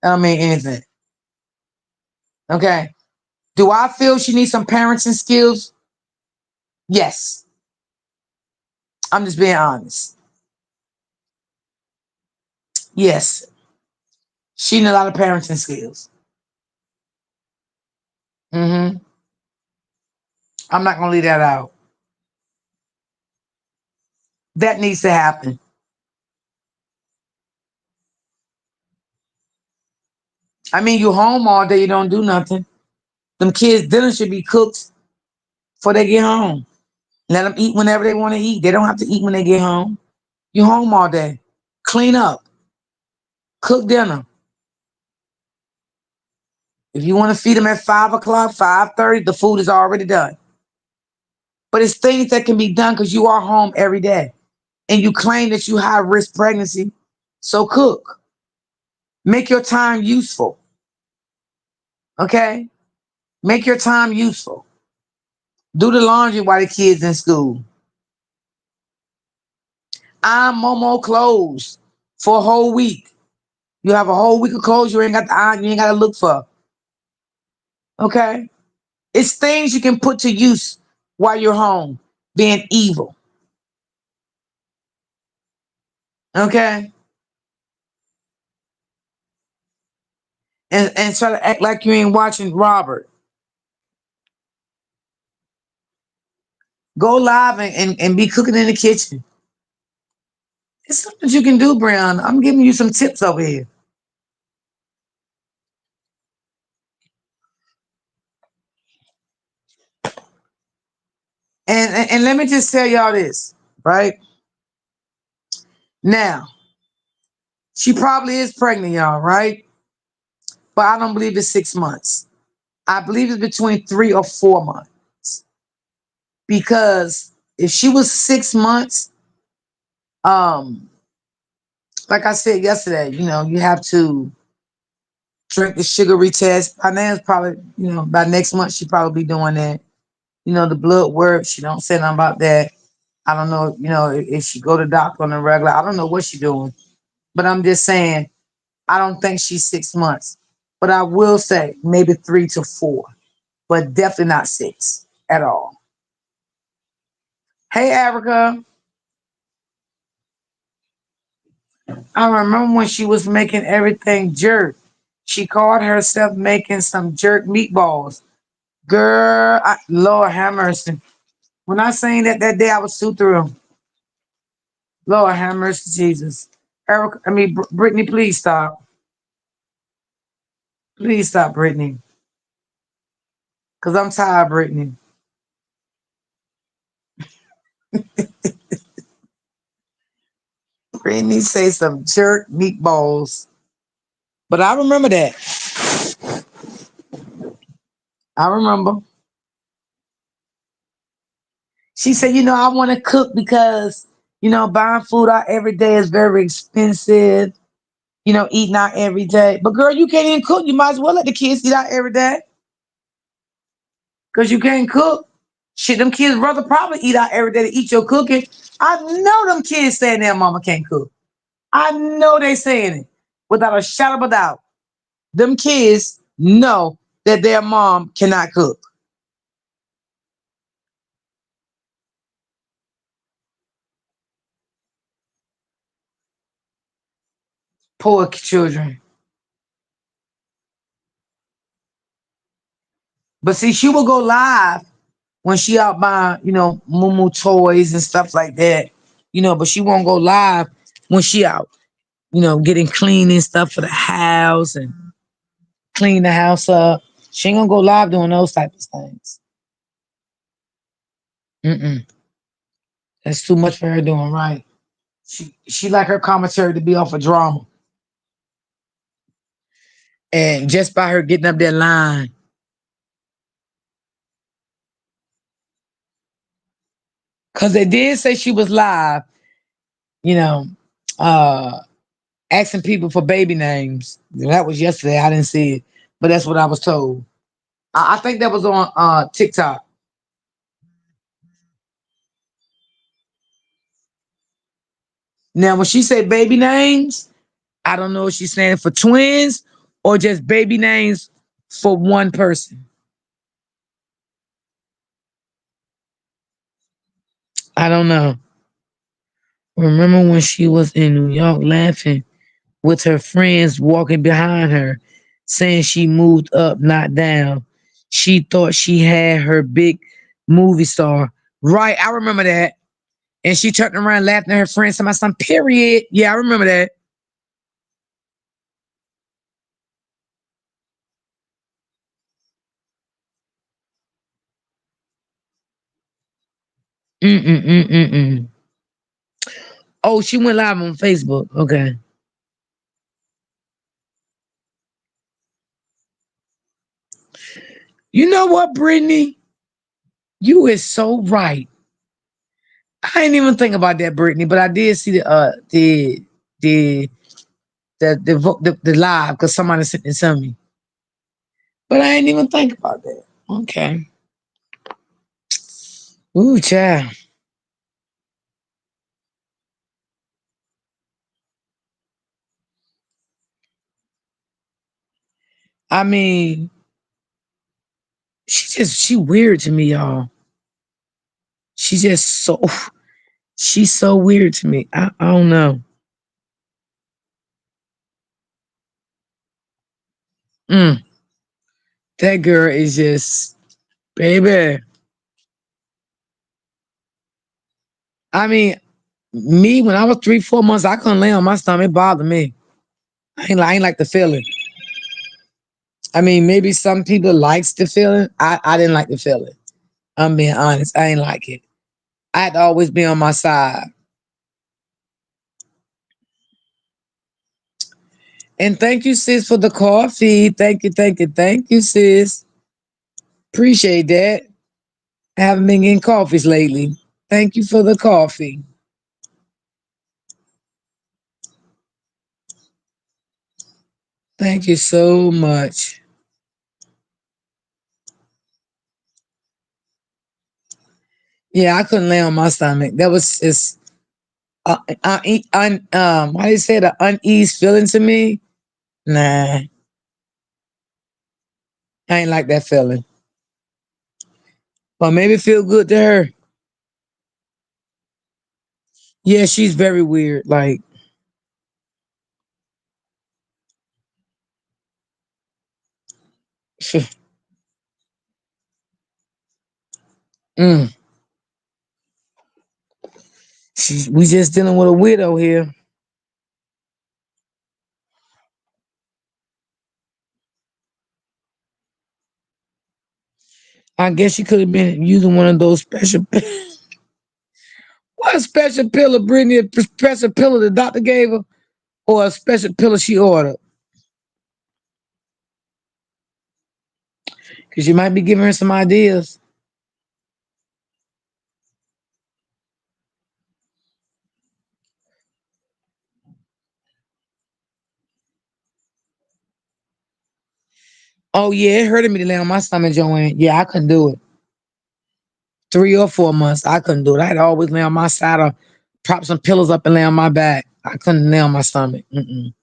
A: That don't mean anything. Okay. Do I feel she needs some parenting skills? Yes. I'm just being honest. Yes. She needs a lot of parenting skills. Hmm. I'm not gonna leave that out. That needs to happen. I mean, you home all day, you don't do nothing. Them kids' dinner should be cooked before they get home. Let them eat whenever they want to eat. They don't have to eat when they get home. You home all day. Clean up. Cook dinner. If you want to feed them at 5 o'clock, 5:30, the food is already done. But it's things that can be done because you are home every day. And you claim that you high risk pregnancy. So cook. Make your time useful. Okay? Make your time useful. Do the laundry while the kids in school. Iron Momo clothes for a whole week. You have a whole week of clothes you ain't got to iron, you ain't got to look for. Okay? It's things you can put to use while you're home, being evil. Okay? And try to act like you ain't watching Robert. Go live and be cooking in the kitchen. It's something you can do, Brian. I'm giving you some tips over here. And let me just tell y'all this, right? Now, she probably is pregnant, y'all, right? But I don't believe it's 6 months. I believe it's between 3 or 4 months. Because if she was 6 months, um, like I said yesterday, you have to drink the sugary test. By now, it's probably, by next month, she probably be doing that. The blood work. She don't say nothing about that. I don't know, if she go to doctor on a regular. I don't know what she doing. But I'm just saying, I don't think she's 6 months. But I will say maybe 3 to 4, but definitely not 6 at all. Hey, Erica. I remember when she was making everything jerk. She called herself making some jerk meatballs. Girl, Lord have mercy. When I seen that day, I was so through. Lord have mercy, Jesus. Eric, I mean, Brittany, please stop. Please stop, Brittany. Cause I'm tired, Brittany. Brittany say some jerk meatballs. But I remember that. I remember. She said, I want to cook because, buying food out every day is very expensive. Eating out every day. But girl, you can't even cook. You might as well let the kids eat out every day. Because you can't cook. Shit, them kids' rather probably eat out every day to eat your cooking. I know them kids saying their mama can't cook. I know they saying it without a shadow of a doubt. Them kids know that their mom cannot cook. Poor children. But see, she will go live when she out buying, moo toys and stuff like that. But she won't go live when she out, getting cleaning stuff for the house and clean the house up. She ain't gonna go live doing those type of things. Mm-mm. That's too much for her doing right. She like her commentary to be off of drama. And just by her getting up that line, because they did say she was live, you know, uh, asking people for baby names. That was yesterday. I didn't see it, but that's what I was told. I think that was on TikTok. Now, when she said baby names, I don't know if she's saying for twins or just baby names for one person. I don't know. Remember when she was in New York laughing with her friends walking behind her, saying she moved up, not down. She thought she had her big movie star. Right, I remember that. And she turned around laughing at her friends, saying, my son, period. Yeah, I remember that. Mm-mm-mm-mm-mm. Oh, she went live on Facebook. Okay. You know what, Brittany? You is so right. I didn't even think about that, Brittany, but I did see the the live because somebody sent it to me. But I didn't even think about that. Okay. Ooh, child. I mean, she weird to me, y'all. She just so she's so weird to me. I don't know. Mm, that girl is just baby. I mean, me when I was 3, 4 months, I couldn't lay on my stomach. It bothered me. I ain't like the feeling. I mean, maybe some people likes the feeling. I didn't like the feeling. I'm being honest. I ain't like it. I had to always be on my side. And thank you, sis, for the coffee. Thank you, sis. Appreciate that. I haven't been getting coffees lately. Thank you for the coffee. Thank you so much. Yeah, I couldn't lay on my stomach. That was just how do you say the unease feeling to me? Nah, I ain't like that feeling. But maybe it feel good to her. Yeah, she's very weird. Like, mm. We just dealing with a widow here. I guess she could have been using one of those special. What special pillow, Brittany? A special pillow the doctor gave her, or a special pillow she ordered? Because you might be giving her some ideas. Oh yeah, it hurted me to lay on my stomach, Joanne. Yeah, I couldn't do it. 3 or 4 months, I couldn't do it. I had to always lay on my side or prop some pillows up and lay on my back. I couldn't lay on my stomach. Mm-mm.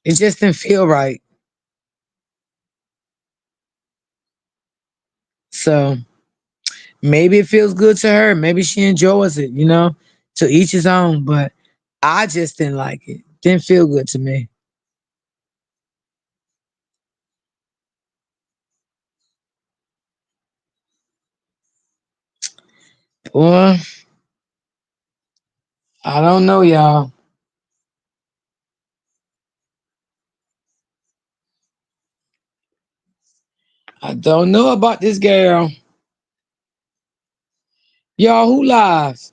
A: It just didn't feel right. So maybe it feels good to her. Maybe she enjoys it, to each his own. But I just didn't like it. Didn't feel good to me. Boy, I don't know, y'all. I don't know about this girl. Y'all, who lives?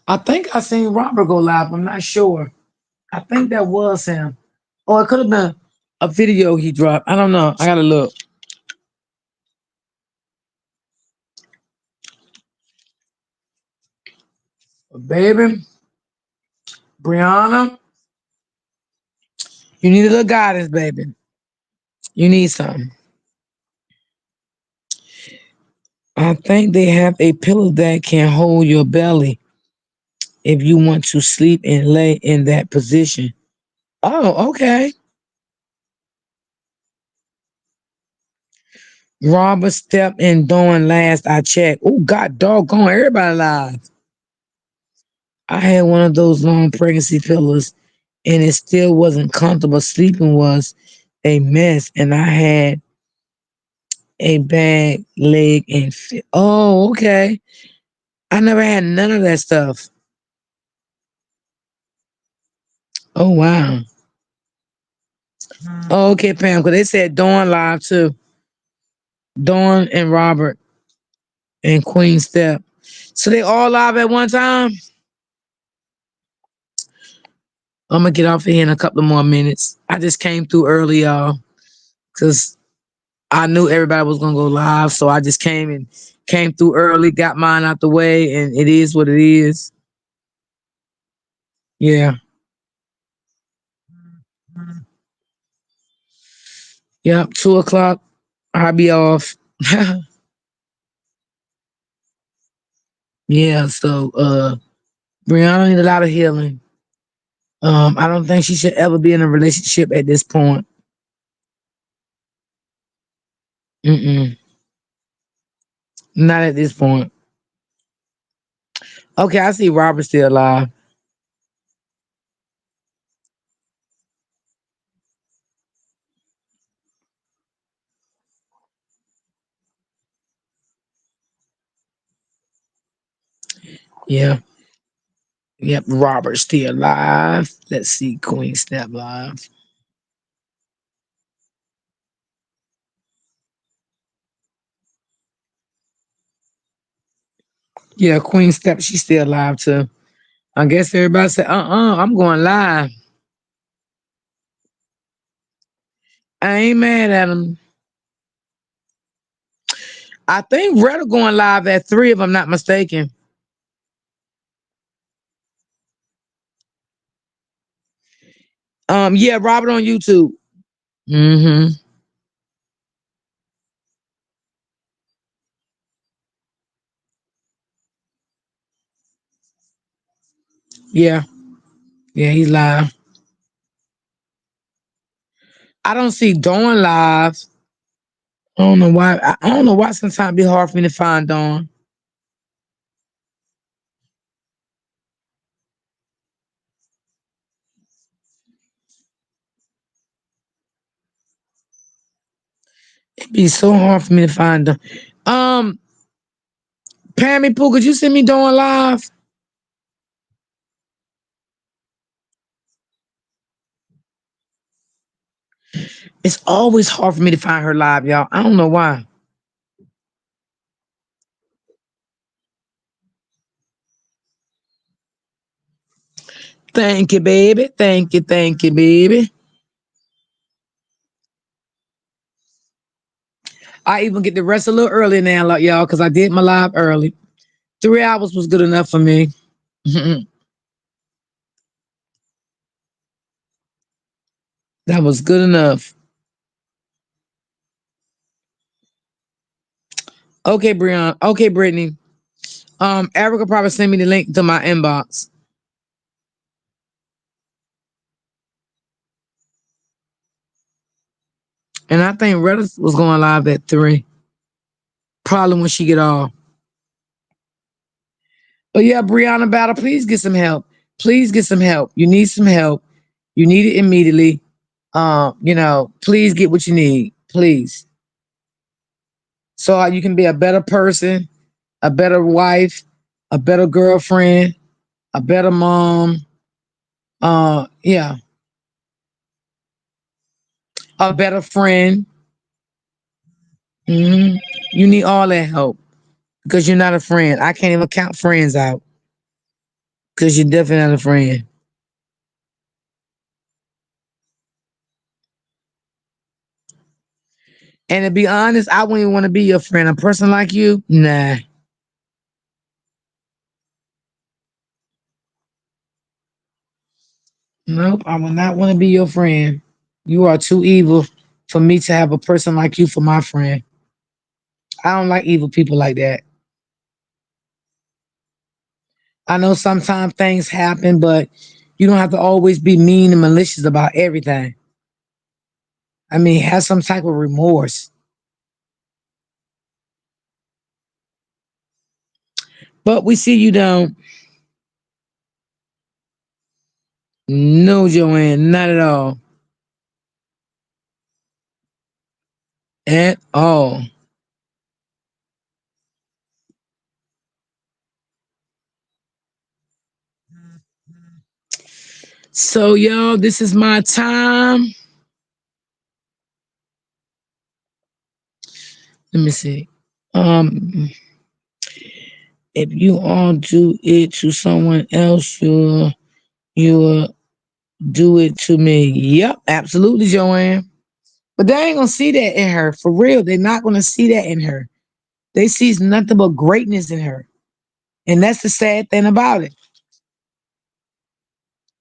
A: I think I seen Robert go live. I'm not sure. I think that was him. Or it could have been a video he dropped. I don't know. I gotta look. But baby, Brianna, you need a little guidance, baby. You need something. I think they have a pillow that can hold your belly if you want to sleep and lay in that position. Oh, okay. Robert stepped in doing last I checked. Oh, God doggone, everybody live. I had one of those long pregnancy pillows and it still wasn't comfortable. Sleeping was a mess and I had a bad leg and fit. Oh, okay. I never had none of that stuff. Oh, wow. Oh, okay, Pam, because they said Dawn live too. Dawn and Robert and Queen Step. So they all live at one time? I'm gonna get off of here in a couple of more minutes. I just came through early, y'all, because I knew everybody was gonna go live. So I just came through early, got mine out the way, and it is what it is. Yeah. Yep. 2 o'clock. I'll be off. Yeah, so Brianna need a lot of healing. I don't think she should ever be in a relationship at this point. Mm-mm. Not at this point. Okay, I see Robert still alive. Yeah. Yep, Robert still alive. Let's see, Queen Step live. Yeah, Queen Step, she's still alive too. I guess everybody said, I'm going live. I ain't mad at them. I think Retta going live at 3 if I'm not mistaken. Yeah, Robert on YouTube. Mm-hmm. Yeah. Yeah, he's live. I don't see Dawn live. I don't know why. I don't know why sometimes it be hard for me to find Dawn. It'd be so hard for me to find them. Um, Pammy Poo, could you send me Dawn live? It's always hard for me to find her live, y'all. I don't know why. Thank you, baby. Thank you, baby. I even get the rest a little early now, like y'all, because I did my live early. 3 hours was good enough for me. That was good enough. Okay, Brian. Okay, Brittany. Erica probably send me the link to my inbox. And I think Reddit was going live at 3. Probably when she get off. But yeah, Brianna Battle, please get some help. Please get some help. You need some help. You need it immediately. Please get what you need. Please. So you can be a better person, a better wife, a better girlfriend, a better mom. Yeah, a better friend. hmm You need all that help because you're not a friend. I can't even count friends out because you're definitely not a friend. And to be honest, I wouldn't even want to be your friend. A person like you, nah. Nope, I would not want to be your friend. You are too evil for me to have a person like you for my friend. I don't like evil people like that. I know sometimes things happen, but you don't have to always be mean and malicious about everything. I mean, have some type of remorse. But we see you don't. No, Joanne, not at all. At all. So, y'all, this is my time. Let me see. Um, if you all do it to someone else, you'll do it to me. Yep, absolutely, Joanne. But they ain't gonna see that in her. For real, they're not gonna see that in her. They sees nothing but greatness in her. And that's the sad thing about it.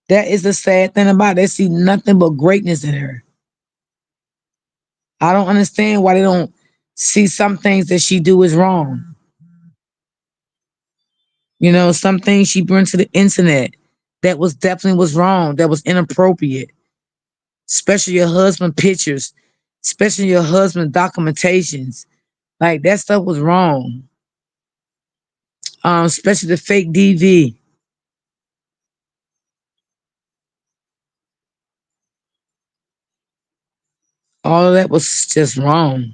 A: That is the sad thing about it. They see nothing but greatness in her. I don't understand why they don't see some things that she do is wrong. Some things she brings to the internet that was definitely was wrong, that was inappropriate. Especially your husband pictures, especially your husband documentations. Like that stuff was wrong. Especially the fake DV. All of that was just wrong.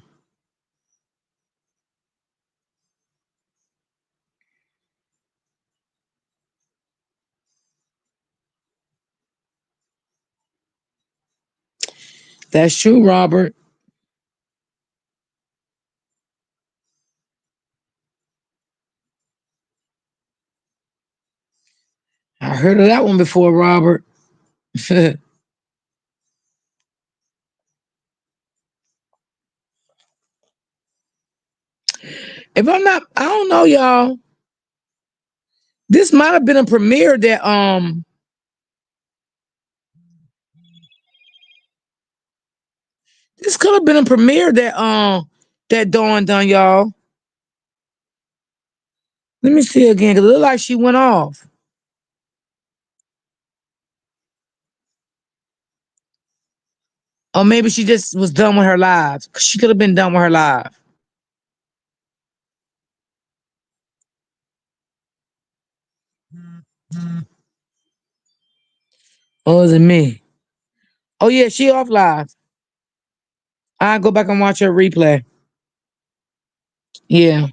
A: That's true, Robert. I heard of that one before, Robert. If I'm not, I don't know, y'all. This might have been a premiere that this could have been a premiere that Dawn done, y'all. Let me see again, cause it looked like she went off. Or maybe she just was done with her live. She could have been done with her live. Or was it me? Oh yeah, she off live. I go back and watch her replay. Yeah.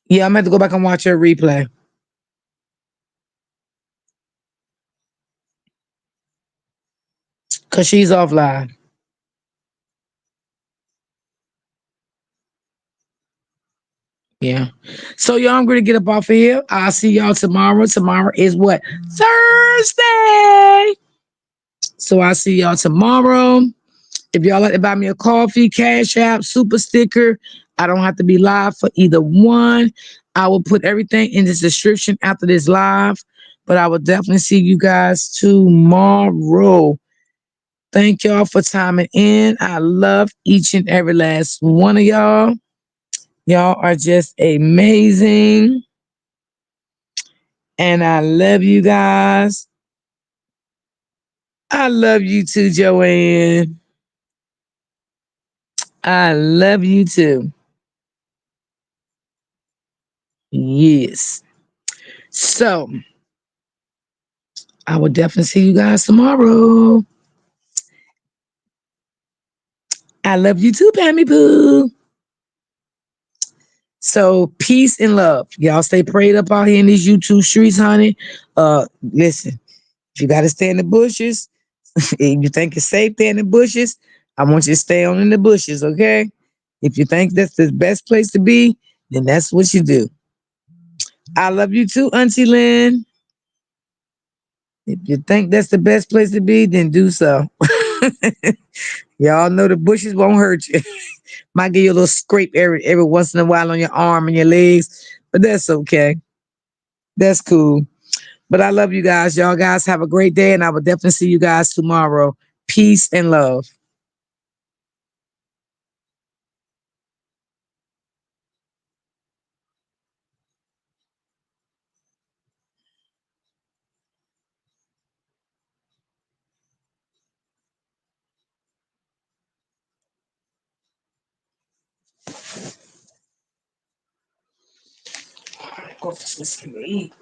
A: Yeah, I'm gonna have to go back and watch her replay. Cause she's offline. Yeah. So y'all, I'm gonna get up off of here. I'll see y'all tomorrow. Tomorrow is what? Thursday. So I'll see y'all tomorrow. If y'all like to buy me a coffee, cash app, super sticker, I don't have to be live for either one. I will put everything in the description after this live. But I will definitely see you guys tomorrow. Thank y'all for timing in. I love each and every last one of y'all. Y'all are just amazing. And I love you guys. I love you too, Joanne. I love you too. Yes. So I will definitely see you guys tomorrow. I love you too, Pammy Poo. So peace and love. Y'all stay prayed up out here in these YouTube streets, honey. Listen, if you gotta stay in the bushes, if you think it's safe there in the bushes, I want you to stay on in the bushes, okay? If you think that's the best place to be, then that's what you do. I love you too, Auntie Lynn. If you think that's the best place to be, then do so. Y'all know the bushes won't hurt you. Might give you a little scrape every once in a while on your arm and your legs, but that's okay. That's cool. But I love you guys. Y'all guys have a great day, and I will definitely see you guys tomorrow. Peace and love. Go for some sleep.